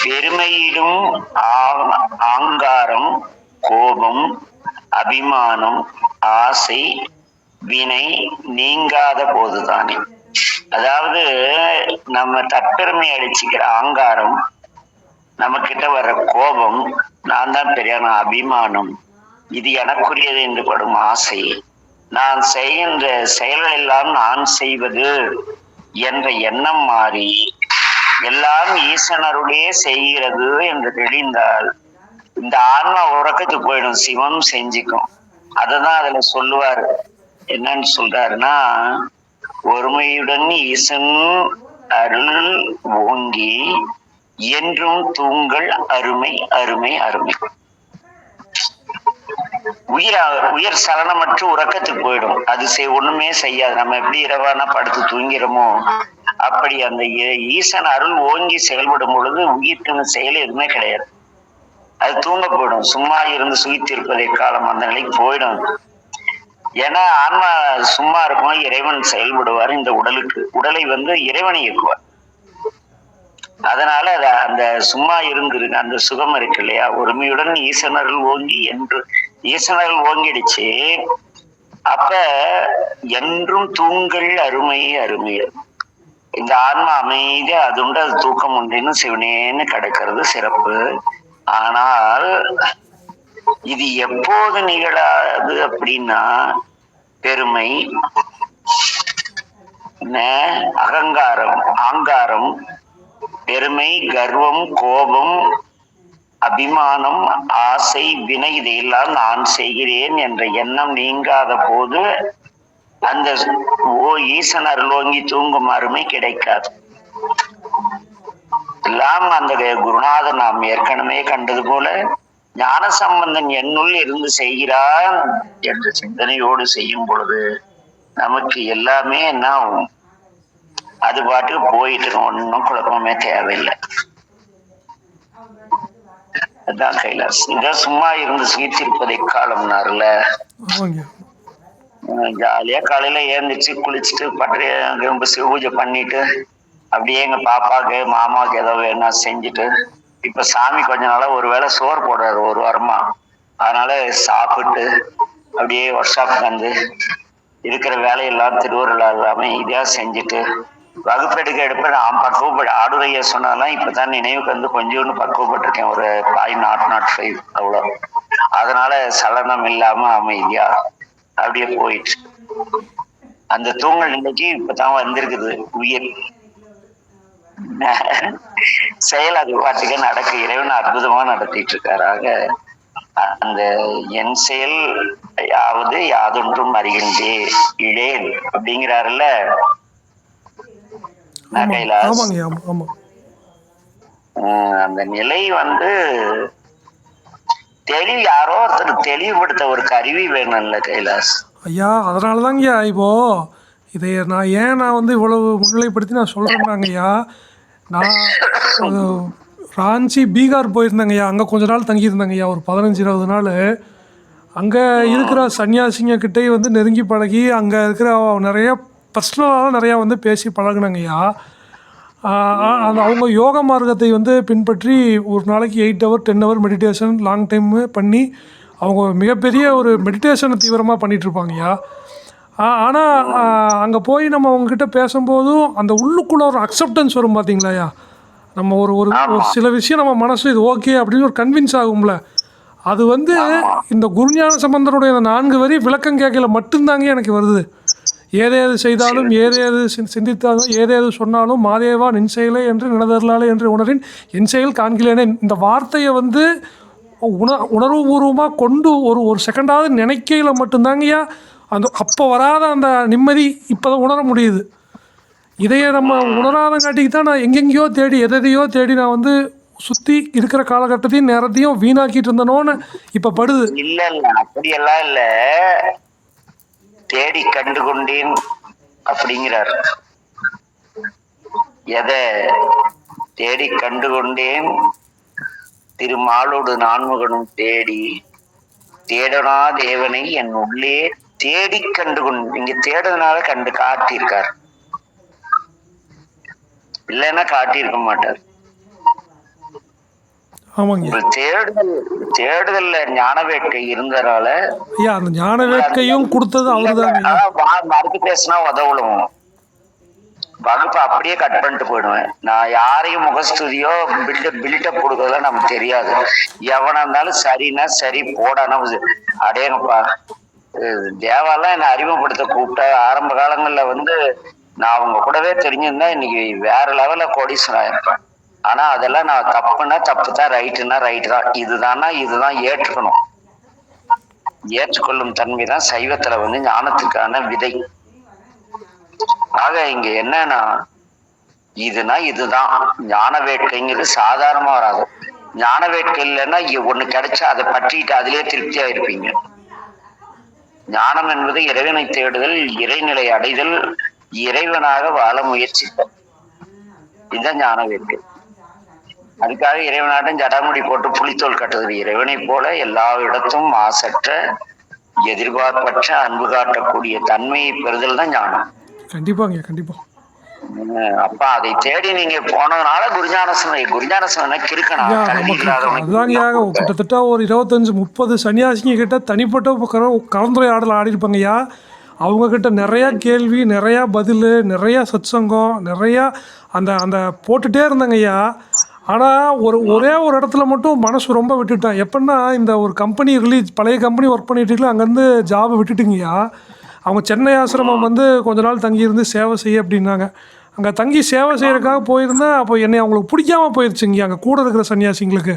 பெருமையிடும் ஆங்காரம் கோபம் அபிமானம் ஆசை வினை நீங்காத போதுதானே. அதாவது நம்ம தற்பெருமை அடிச்சுக்கிற ஆங்காரம், நம்ம கிட்ட வர்ற கோபம், நான் தான் பெரியான அபிமானம், இது எனக்குரியது என்று படும் ஆசை, நான் செய்கின்ற செயல்கள் எல்லாம் நான் செய்வது என்ற எண்ணம் மாறி எல்லாம் ஈசனருடைய செய்கிறது என்று தெளிந்தால் இந்த ஆன்மா உறக்கத்துக்கு போயிடும், சிவம் செஞ்சுக்கும். அததான் அதுல சொல்லுவாரு. என்னன்னு சொல்றாருன்னா, ஒருமையுடன் ஈசன் அருள் ஓங்கி என்றும் தூங்கள் அருமை அருமை அருமை. உயிர் சலனமற்று உறக்கத்துக்கு போயிடும். அது ஒண்ணுமே செய்யாது. நம்ம எப்படி இரவானா படுத்து தூங்கிறோமோ அப்படி அந்த ஈசன் அருள் ஓங்கி செயல்படும் பொழுது உயிர்க்கு செயல் எதுவுமே கிடையாது. அது தூங்க போயிடும். சும்மா இருந்து சுகித்திருப்பதை காலம் அந்த நிலைக்கு போயிடும். ஏன்னா ஆன்மா சும்மா இருக்கும், இறைவன் செயல்படுவார். இந்த உடலை வந்து இறைவனை இயக்குவார். அதனால அந்த சும்மா இருந்து அந்த சுகம் இருக்கு இல்லையா, ஒருமையுடன் ஈசனர்கள் ஓங்கி என்று ஈசனர்கள் ஓங்கிடுச்சு. அப்ப என்றும் தூங்கள் அருமை அருமை, இந்த ஆன்மா அமைதியா அது உண்டு, அது தூக்கம் உண்டுன்னு சிவனேன்னு கிடக்கிறது சிறப்பு. ஆனால் இது எப்போது நிகழாது அப்படின்னா, பெருமை அகங்காரம் ஆங்காரம் பெருமை கர்வம் கோபம் அபிமானம், ஆசை, வினை இதையெல்லாம் நான் செய்கிறேன் என்ற எண்ணம் நீங்காத போது அந்த ஈசன் அருளோங்கி தூங்கும் அருமை கிடைக்காது. எல்லாம் அந்த குருநாதன் நாம் ஏற்கனவே கண்டது போல ஞான சம்பந்தன் என்னுள் இருந்து செய்கிறான் என்ற சிந்தனையோடு செய்யும் பொழுது நமக்கு எல்லாமே என்ன ஆகும், அது பாட்டுக்கு போயிட்டு ஒன்னும் குழப்பமே தேவையில்லை. அதான் கைலாஸ். இத சும்மா இருந்து சீர்திருப்பதை காலம்னாருல, ஜாலியா காலையில ஏந்திரிச்சு குளிச்சுட்டு பட்டு பூஜை பண்ணிட்டு அப்படியே எங்க பாப்பாக்கு மாமாவுக்கு ஏதோ வேணா செஞ்சுட்டு, இப்ப சாமி கொஞ்ச நாளா ஒருவேளை சோறு போடுறாரு ஒரு வாரமா, அதனால சாப்பிட்டு அப்படியே ஒர்க் ஷாப் வந்து இருக்கிற வேலையெல்லாம் திருவருளா இல்லாம இதா செஞ்சுட்டு வகுப்பெடுக்க எடுப்ப நான் பக்குவப்பட ஆடுரைய சொன்னாலாம் இப்பதான் நினைவுக்கு வந்து கொஞ்சோண்டு பக்குவப்பட்டிருக்கேன். ஒரு 0.05 அவ்வளோ. அதனால சலனம் இல்லாம அமைதியா அப்படியே போயிட்டு அந்த தூங்கல் நிலைக்கு இப்பதான் வந்திருக்குது உயிர். செயல் அது பாட்டுக்கு நடக்க இறைவன் அற்புதமா நடத்திட்டு இருக்காராக. அந்த என் செயல் யாவது யாதொன்றும் அறிகின்றே இழேன் அப்படிங்கிறாருல்ல கைலாஸ். அந்த நிலை வந்து யாரோ ஒருத்தர் தெளிவுபடுத்த ஒரு கருவி வேணும்ல கைலாஸ் ஐயா. அதனாலதாங்கய்யா இப்போ இதை நான் வந்து இவ்வளவு முன்னிலைப்படுத்தி நான் சொல்றேன்னாங்கய்யா. நான் ராஞ்சி பீகார் போயிருந்தேங்கய்யா. அங்கே கொஞ்ச நாள் தங்கியிருந்தேங்கய்யா, ஒரு 15-20 நாள். அங்கே இருக்கிற சன்னியாசிங்க கிட்டே வந்து நெருங்கி பழகி அங்கே இருக்கிற நிறைய பர்சனலாக நிறையா வந்து பேசி பழகினாங்கய்யா. அந்த அவங்க யோக மார்க்கத்தை வந்து பின்பற்றி ஒரு நாளைக்கு 8 hour 10 hour meditation long time பண்ணி அவங்க மிகப்பெரிய ஒரு மெடிடேஷனை தீவிரமாக பண்ணிகிட்ருப்பாங்கய்யா. ஆனால் அங்கே போய் நம்ம அவங்கக்கிட்ட பேசும்போதும் அந்த உள்ளுக்குள்ளே ஒரு அக்செப்டன்ஸ் வரும் பார்த்தீங்களாயா. நம்ம ஒரு ஒரு சில விஷயம் நம்ம மனசு இது ஓகே அப்படின்னு ஒரு கன்வின்ஸ் ஆகும்ல. அது வந்து இந்த குருஞான சம்பந்தனுடைய அந்த 4 வரி விளக்கம் கேட்கல மட்டும்தாங்க எனக்கு வருது. ஏதேது செய்தாலும் ஏதேது சிந்தித்தாலும் ஏதேது சொன்னாலும் மாதேவா நின் செயலே என்று நினதரலாலே என்று உணரின் என் செயல் காண்கிறேனே, இந்த வார்த்தையை வந்து உணர்வுபூர்வமாக கொண்டு ஒரு செகண்டாவது நினைக்கையில் மட்டும்தாங்கய்யா அந்த அப்போ வராத அந்த நிம்மதி இப்போ தான் உணர முடியுது. இதையே நம்ம உணராதங்காட்டிக்கு தான் நான் எங்கெங்கேயோ தேடி எதையோ தேடி நான் வந்து சுற்றி இருக்கிற காலகட்டத்தையும் நேரத்தையும் வீணாக்கிட்டு இருந்தனோன்னு இப்போ படுது. இல்லை இல்லை அப்படியெல்லாம் இல்லை, தேடி கண்டு கொண்டேன் அப்படிங்கிறார். எதை தேடி கண்டு கொண்டேன், திருமாலோடு நான்முகனும் தேடி தேடனா தேவனை என் உள்ளே தேடி கண்டு கொண்டு, இங்க தேடுறதுனால கண்டு காட்டியிருக்கார், இல்லைன்னா காட்டியிருக்க மாட்டார். தேடுதல்ல ஞான வேட்கை இருந்ததால அந்த ஞான வேட்கையும் கொடுத்தது அவருதான். மறுத்து பேசினா உதவலும் வகுப்பு அப்படியே கட் பண்ணிட்டு போயிடுவேன். நான் யாரையும் முகஸ்துதியோ பில்டப் கொடுக்கறதுலாம் நமக்கு தெரியாது. எவனா இருந்தாலும் சரின்னா சரி, போடானா அடேங்கப்பா. தேவாலாம் என்னை அறிமுகப்படுத்த கூப்பிட்ட ஆரம்ப காலங்கள்ல வந்து நான் அவங்க கூடவே தெரிஞ்சிருந்தா இன்னைக்கு வேற லெவல்ல கோடீஸ்வரன் இருப்பேன். ஆனா அதெல்லாம் நான் தப்புன்னா தப்பு தான், ரைட்டுன்னா ரைட்டு தான், இதுதான் ஏற்றுக்கணும். ஏற்றுக்கொள்ளும் தன்மை தான் சைவத்துல வந்து ஞானத்துக்கான விதை. ஆக இங்க என்னன்னா இதுதான் ஞான வேட்கைங்கிறது சாதாரணமா வராது. ஞான வேட்கை இல்லைன்னா ஒண்ணு கிடைச்சா அதை பற்றிட்டு அதிலே திருப்தியா இருப்பீங்க. ஞானம் என்பது இறைவனை தேடுதல், இறைநிலை அடைதல், இறைவனாக வாழ முயற்சித்தல். இதுதான் ஞான வேட்கை. அதுக்காக இறைவனாட்டம் ஜடாமுடி போட்டு புலித்தோல் கட்டுறது. இறைவனை போல எல்லா இடத்தும் மாசற்ற எதிர்பார்ப்பற்ற அன்பு காட்டக்கூடிய தன்மையை பெறுதல் தான் ஞானம். கண்டிப்பாங்க, கண்டிப்பா. அப்ப அதை தேடி நீங்க போனதுனால குருஞானசனை கிருக்கணும். கிட்டத்தட்ட ஒரு 25-30 சன்னியாசிங்க கிட்ட தனிப்பட்ட கலந்துரையாடல் ஆடிருப்பாங்கய்யா. அவங்கக்கிட்ட நிறையா கேள்வி, நிறையா பதில், நிறையா சத்சங்கம், நிறையா அந்த அந்த போட்டுகிட்டே இருந்தாங்கய்யா. ஆனால் ஒரே ஒரு இடத்துல மட்டும் மனசு ரொம்ப விட்டுட்டேன். எப்படின்னா இந்த ஒரு கம்பெனி பழைய கம்பெனி ஒர்க் பண்ணிட்டு அங்கேருந்து ஜாபை விட்டுட்டுங்கய்யா. அவங்க சென்னை ஆசிரமம் வந்து கொஞ்ச நாள் தங்கியிருந்து சேவை செய்ய அப்படின்னாங்க. அங்கே தங்கி சேவை செய்கிறதுக்காக போயிருந்தேன். அப்போ என்னை அவங்களுக்கு பிடிக்காமல் போயிடுச்சுங்க அங்கே கூட இருக்கிற சன்னியாசிங்களுக்கு.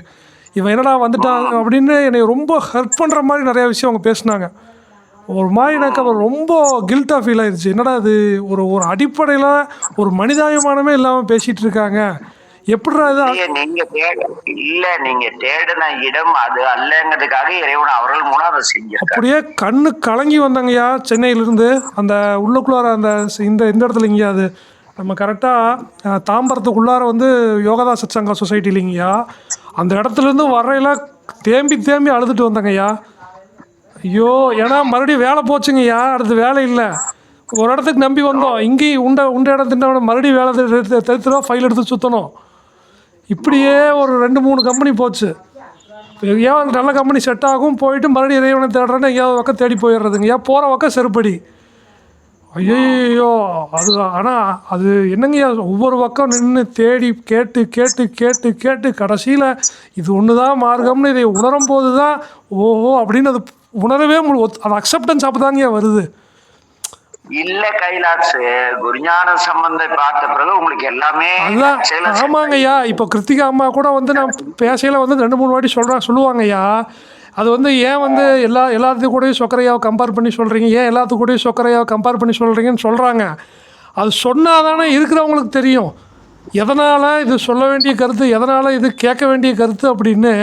இவன் என்னடா வந்துட்டான் அப்படின்னு என்னை ரொம்ப ஹர்ட் பண்ணுற மாதிரி நிறையா விஷயம் அவங்க பேசினாங்க. ஒரு மாதிரி எனக்கு அவர் ரொம்ப கில்ட்டாக ஃபீல் ஆயிடுச்சு. என்னடா இது ஒரு ஒரு அடிப்படையில் ஒரு மனிதாபிமானமே இல்லாமல் பேசிகிட்டு இருக்காங்க, எப்படிடா இது? நீங்க தேடின இடம் அது அல்லங்கிறதுக்காக இறைவன் அவர்கள் மூலம் அதை செஞ்சிருக்காங்க. அப்படியே கண்ணு கலங்கி வந்தாங்கய்யா சென்னையிலிருந்து. அந்த உள்ளுக்குள்ளார அந்த இந்த இடத்துல இங்கேயாது நம்ம கரெக்டாக தாம்பரத்துக்குள்ளார வந்து யோகதா சத்சங்கா சொசைட்டி இல்லைங்கய்யா, அந்த இடத்துலேருந்து வர்றையில தேம்பி தேம்பி அழுதுட்டு வந்தாங்கய்யா. ஐயோ, ஏன்னா மறுபடியும் வேலை போச்சுங்கய்யா, அடுத்து வேலை இல்லை. ஒரு இடத்துக்கு நம்பி வந்தோம், இங்கேயும் உண்ட இடம் தின்ன மறுபடியும் வேலை தெருத்துருவா ஃபைல் எடுத்து சுற்றணும். இப்படியே ஒரு 2-3 கம்பெனி போச்சு. ஏன் நல்ல கம்பெனி செட் ஆகும், போயிட்டு மறுபடியும் இறைவனை தேடுறேன்னு எங்கேயாவது பக்கம் தேடி போயிடுறதுங்க. ஏன் போகிற பக்கம் செருப்படி. ஐயோ அது ஆனால் அது என்னங்கய்யா, ஒவ்வொரு பக்கம் நின்று தேடி கேட்டு கேட்டு கேட்டு கேட்டு கடைசியில் இது ஒன்று தான் மார்க்கம்னு இதை உணரும் போது தான் ஓஹோ அப்படின்னு அது உணரவே அது அக்செப்டன்ஸ் அப்போ தாங்கய்யா வருது. இல்ல கைலாஷ், குருஞான சம்பந்தை பார்த்த பிறகு உங்களுக்கு எல்லாமே அதுதான். ஆமாங்கய்யா, இப்போ கிருத்திகா அம்மா கூட வந்து நான் பேசையில் வந்து 2-3 வாட்டி சொல்லுவாங்கய்யா. அது வந்து ஏன் வந்து எல்லாத்துக்கும் கூடயும் சொக்கரையாவை கம்பேர் பண்ணி சொல்கிறீங்க, ஏன் எல்லாத்துக்கும் கூடயும் சொக்கரையாவை கம்பேர் பண்ணி சொல்கிறீங்கன்னு சொல்கிறாங்க. அது சொன்னால் தானே இருக்கிறவங்களுக்கு தெரியும் எதனால் இது சொல்ல வேண்டிய கருத்து, எதனால் இது கேட்க வேண்டிய கருத்து அப்படின்னு.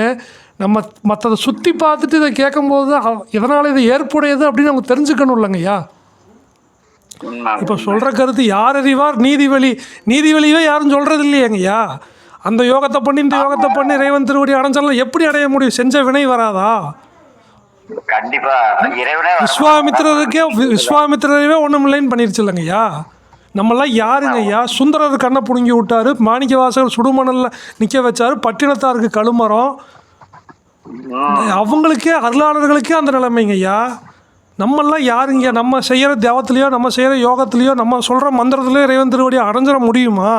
நம்ம மற்றதை சுற்றி பார்த்துட்டு இதை கேட்கும்போது எதனால் இது ஏற்புடையது அப்படின்னு அவங்க தெரிஞ்சுக்கணும் இல்லைங்கய்யா. இப்போ சொல்கிற கருத்து யார் அறிவார் நீதிவெளியே யாரும் சொல்கிறது இல்லையங்கய்யா. அந்த யோகத்தை பண்ணி இந்த யோகத்தை பண்ணி இறைவன் திருவடி அடைஞ்சாலும் எப்படி அடைய முடியும்? செஞ்ச வினை வராதா? கண்டிப்பா விஸ்வாமித்திரவே ஒன்றும் இல்லைன்னு பண்ணிருச்சு இல்லைங்கய்யா. நம்மளாம் யாருங்கய்யா? சுந்தரர் கண்ணை பிடுங்கி விட்டாரு, மாணிக்க வாசகர் சுடுமணலில் நிற்க வச்சாரு, பட்டினத்தாருக்கு கழுமரம். அவங்களுக்கே அருளாளர்களுக்கே அந்த நிலைமைங்கய்யா. நம்மெல்லாம் யாருங்க? நம்ம செய்கிற தேவத்திலையோ நம்ம செய்கிற யோகத்திலையோ நம்ம சொல்கிற மந்திரத்துலையோ இறைவன் திருவடி அடைஞ்சிட முடியுமா?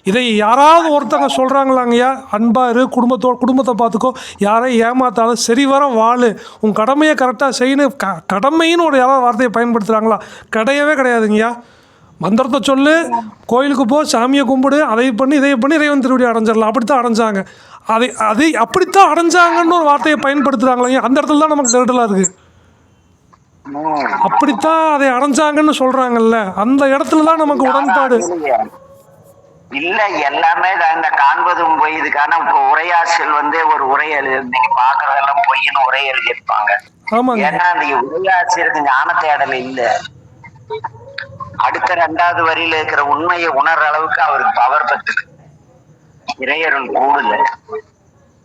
இதை யாராவது ஒருத்தங்க சொல்கிறாங்களாங்கய்யா, அன்பாரு, குடும்பத்தை பார்த்துக்கோ, யாரையும் ஏமாத்தாலும் சரி வர வாழு, உன் கடமையை கரெக்டாக செய்யணும், கடமைன்னு ஒரு யாராவது வார்த்தையை பயன்படுத்துகிறாங்களா? கிடையவே கிடையாதுங்கய்யா. மந்திரத்தை சொல்லு, கோயிலுக்கு போ, சாமியை கும்பிடு, இதை பண்ணி இறைவன் திருவடி அடைஞ்சிடலாம். அப்படித்தான் அடைஞ்சாங்க. அதை அப்படித்தான் அடைஞ்சாங்கன்னு ஒரு வார்த்தையை பயன்படுத்துகிறாங்களே, அந்த இடத்துல தான் நமக்கு நெருடலாக இருக்குது. அப்படித்தான் அதை அடைஞ்சாங்கன்னு சொல்றாங்கல்ல, அந்த இடத்துல தான் நமக்கு உடன்பாடு இல்ல. எல்லாமே இந்த காண்பதும் பொய். இதுக்கான உரையாசிரியர் வந்து ஒரு உரை எழுதி, நீங்க பாக்குறதெல்லாம் பொய்ன்னு உரை எழுதியிருப்பாங்க. ஏன்னா அந்த உரையாசிரியருக்கு ஞான தேடல் இல்ல. அடுத்த 2வது வரியில இருக்கிற உண்மையை உணர்ற அளவுக்கு அவருக்கு பவர் பெற்று இறையருள் கூடல.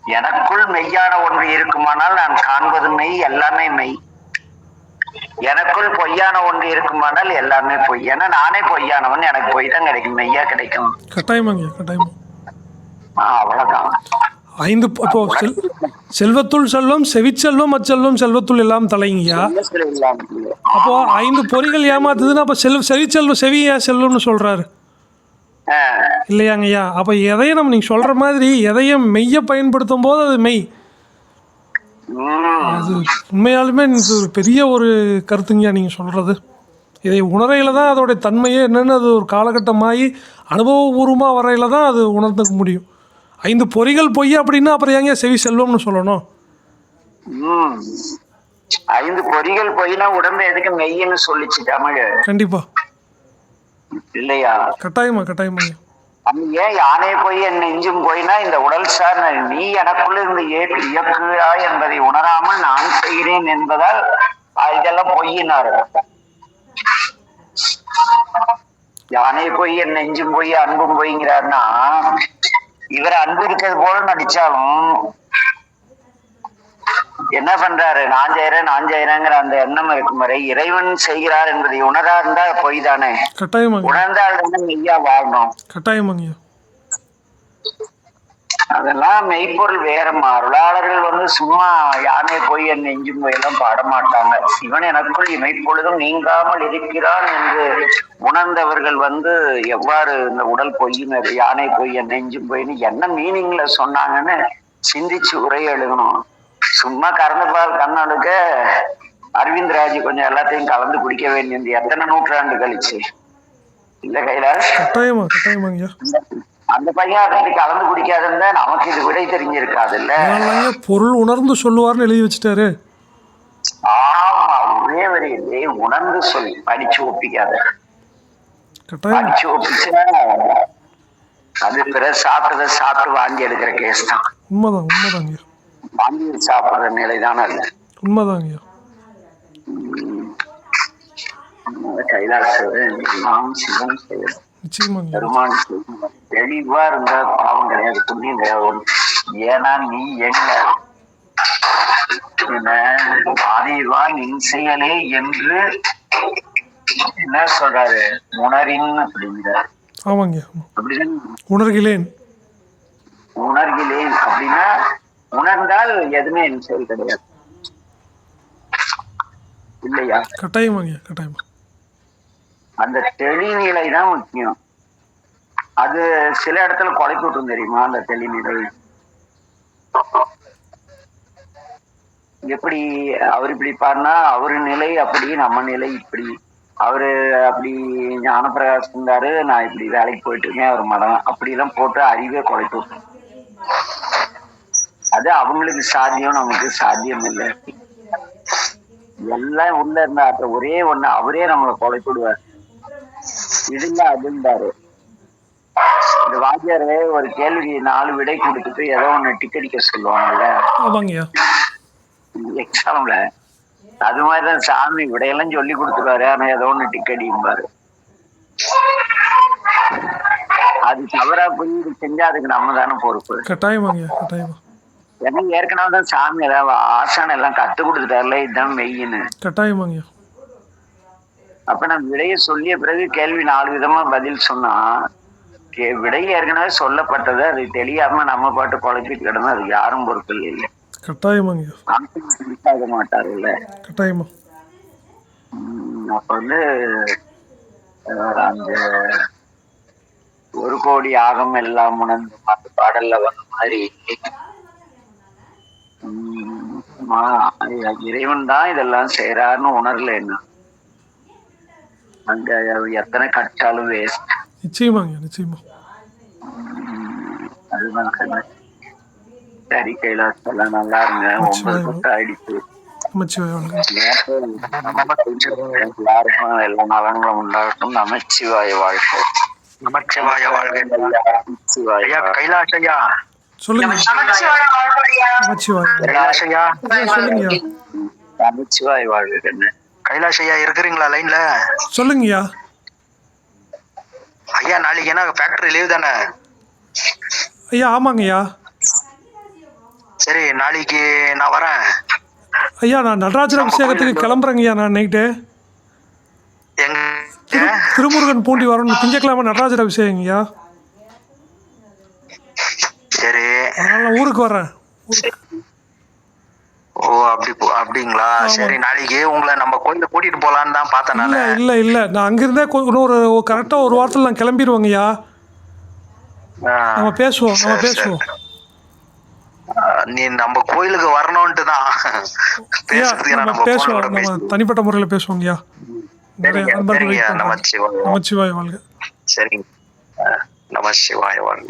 எனக்குள் மெய்யான ஒன்று இருக்குமானால் நான் காண்பது மெய், எல்லாமே மெய். எனக்குள் பொய்யான ஒன்று இருக்குமானால் எல்லாமே பொய். ஏன்னா நானே பொய்யானவன், எனக்கு பொய் தான் கிடைக்கும், மெய்யா கிடைக்கும். அவ்வளவுதான். 5 இப்போ செல்வத்துள் செல்வம், செவிச்செல்வம், அச்செல்வம், செல்வத்துள் எல்லாம் தலைங்கய்யா. அப்போ 5 பொறிகள் ஏமாத்துதுன்னா அப்போ செவியா செல்வம்னு சொல்றாரு இல்லையாங்கய்யா. அப்போ எதையும் நம்ம நீங்க சொல்ற மாதிரி எதையும் மெய்ய பயன்படுத்தும் போது அது மெய். அது உண்மையாலுமே ஒரு பெரிய ஒரு கருத்துங்கய்யா நீங்கள் சொல்கிறது. இதை உணரையில் தான் அதோடைய தன்மையே என்னென்னு அது ஒரு காலகட்டமாகி அனுபவபூர்வமாக வரையில் தான் அது உணர்ந்துக்க முடியும். 5 பொறிகள் பொய் அப்படின்னா அப்புறம் ஏங்க செவி செல்வம்னு சொல்லணும்? 5 பொறிகள் பொய்னா உடம்பு எதுக்கு மெய்ன்னு சொல்லிச்சு தமிழ். கண்டிப்பா இல்லையா? கட்டாயமா. ஏன் யானை போய் என் நெஞ்சும் போயினா இந்த உடல் சார் நீ எனக்குள்ள இருந்து இயக்குகிறா என்பதை உணராமல் நான் செய்கிறேன் என்பதால் இதெல்லாம் பொய்யினாரு. யானை போய் என் நெஞ்சும் போய் அன்பும் போய்ங்கிறாருன்னா இவர் அன்பு இருக்கிறது போல நடிச்சாலும் என்ன பண்றாரு? நான் செய்யறேங்கிற அந்த எண்ணம் இருக்கும் வரை இறைவன் செய்கிறார் என்பதை உணரா இருந்தா பொய் தானே. உணர்ந்தால் தானே மெய்யா வாழணும். கட்டாயமாங்க. அதெல்லாம் மெய்ப்பொருள் வேறமா. அருளாளர்கள் வந்து சும்மா யானை போய் என் நெஞ்சும் போயெல்லாம் பாட மாட்டாங்க. சிவன் எனக்குள் இமைப்பொழுதும் நீங்காமல் இருக்கிறான் என்று உணர்ந்தவர்கள் வந்து எவ்வாறு இந்த உடல் பொய்யினது யானை போய் என் நெஞ்சும் போயின்னு என்ன மீனிங்ல சொன்னாங்கன்னு சிந்திச்சு உரை எழுதணும். சும்மா கறந்து பால் கண்ணாளுக்க அரவிந்த்ராஜ் கொஞ்சம் எல்லாத்தையும் கலந்து குடிக்க வேண்டியது எத்தனை நூற்றாண்டு கழிச்சு இல்ல கைலாஷ்? அந்த பையன் அதை கலந்து குடிக்காதுன்னா நமக்கு இது விடை தெரிஞ்சிருக்காது இல்ல. அதனாலங்க பொருள் உணர்ந்து சொல்லுவார்னு எழுதி வச்சுட்டாரு. ஆமா, ஒரே வரையிலே உணர்ந்து சொல், படிச்சு ஒப்பிக்காத. கட்டாயம். படிச்சு ஒப்பிச்சா அது பிறகு சாப்பிட்டதை சாப்பிட்டு வாங்கி எடுக்கிற கேஸ் தான். உண்மைதான் உண்மைதாங்க. வாங்கி சாப்பிடுற நிலை தானே அது. உண்மைதாங்க. கைலாச நாம் சிவன் செய்யணும், நிச்சயமாங்க. பெருமான் செய்யணும். தெளிவா இருந்தா பாவம் கிடையாது, புண்ணியம் கிடையாது. ஏன்னா நீ என்ன ஆதிவா நின் செயலே என்று என்ன சொல்றாரு, உணரின் அப்படிங்கிறார். ஆமாங்க. அப்படிதான் உணர்கிறேன். உணர்கிறேன் அப்படின்னா உணர்ந்தால் எதுவுமே என் செயல் கிடையாது இல்லையா? கட்டாயமாங்க. கட்டாயமா. அந்த தெளிநிலை தான் முக்கியம். அது சில இடத்துல கொலை கூட்டம் தெரியுமா? அந்த தெளிநிலை எப்படி அவர் இப்படி பாருனா அவரு நிலை அப்படி, நம்ம நிலை இப்படி. அவரு அப்படி ஞானப்பிரகாசம் இருந்தாரு, நான் இப்படி வேலைக்கு போயிட்டு இருக்கேன், அவர் மடம் அப்படிலாம் போட்டு அறிவே கொலை கூட்டம். அது அவங்களுக்கு சாத்தியம், நமக்கு சாத்தியம் இல்லை. எல்லாம் உள்ள இருந்தா ஒரே ஒண்ணு அவரே நம்மளை கொலை போடுவார். இதுல அதுந்தாரு. இந்த வாத்தியாரு ஒரு கேள்வி 4 விடை கொடுத்துட்டு ஏதோ ஒண்ணு டிக்கெடிக்க சொல்லுவாங்கல்ல எக்ஸாம்ல, அது மாதிரிதான் சாமி விடையெல்லாம் சொல்லி கொடுத்துருவாரு, ஆனா ஏதோ ஒண்ணு டிக்கெடிம்பாரு. அது தவறா புரியுது செஞ்சா அதுக்கு நம்ம தானே பொறுப்பு. கட்டாயமாங்க. கட்டாயமா. ஏன்னா ஏற்கனவே தான் சாமி ஏதாவது ஆசான எல்லாம் கத்து கொடுத்துட்டாருல, இதுதான் மெய்யின்னு. கட்டாயமாங்க. அப்ப நம்ம விடையை சொல்லிய பிறகு கேள்வி 4 விதமா பதில் சொன்னா, விடை ஏற்கனவே சொல்லப்பட்டது, அது தெரியாம நம்ம பாட்டு குழப்பிட்டு கிடந்தா அது யாரும் பொறுப்பு இல்லை. கட்டாயமாங்க. ஆக மாட்டாரு இல்ல. கட்டாயமா. அப்ப வந்து அந்த 1 கோடி ஆகம் எல்லாம் உணர்ந்து அந்த பாடல்ல வந்த மாதிரி இறைவன் தான் இதெல்லாம் செய்யறாருன்னு உணரல. என்ன அங்க எத்தனை கட்டாலும் வேஸ்ட். நிச்சயமாங்க. நிச்சயமா. அதுதான். சரி கைலாஸ், எல்லாம் நல்லா இருங்க. 9 கொட்டை ஆயிடுச்சு. எல்லாருக்கும் எல்லா நலங்களும் உண்டாகட்டும். நமச்சிவாய வாழ்க. நமச்சிவாய வாழ்க. ஐயா கைலாஷ் ஐயா சொல்லுங்க. நமச்சிவாய வாழ்க. கைலாஷ் ஐயா இருக்கிறீங்களா லைன்ல? சொல்லுங்கய்யா. ஐயா நாளைக்கு என்ன ஃபேக்டரி லீவ் தானே? ஐயா ஆமாங்கய்யா. சரி நாளைக்கு நான் வரேன். ஐயா நான் நடராஜர் அபிஷேகத்துக்கு கிளம்புறேங்கய்யா. நான் நைட்டு திருமுருகன் பூண்டி வரணும். திங்கக்கிழமை நடராஜர் அபிஷேகங்கய்யா. சரி அதனால ஊருக்கு வர்றேன். ஓ அப்படிங்களா? சரி நாளைக்கு உங்களை நம்ம கோயில கூட்டிட்டு போலான்னு தான் பார்த்தேன். இல்ல நான் அங்கிருந்தே இன்னொரு கரெக்டா 1 வாரத்தில் நான் கிளம்பிடுவேங்கய்யா. நம்ம பேசுவோம். நீ நம்ம கோயிலுக்கு வரணும்ட்டு தான் பேசுவோம். நம்ம தனிப்பட்ட முறையில் பேசுவோங்கய்யா. நிறைய நண்பர்கள். நமச்சிவாய நமச்சிவாய வாழ்க. சரிங்க. நமச்சிவாய வாழ்க.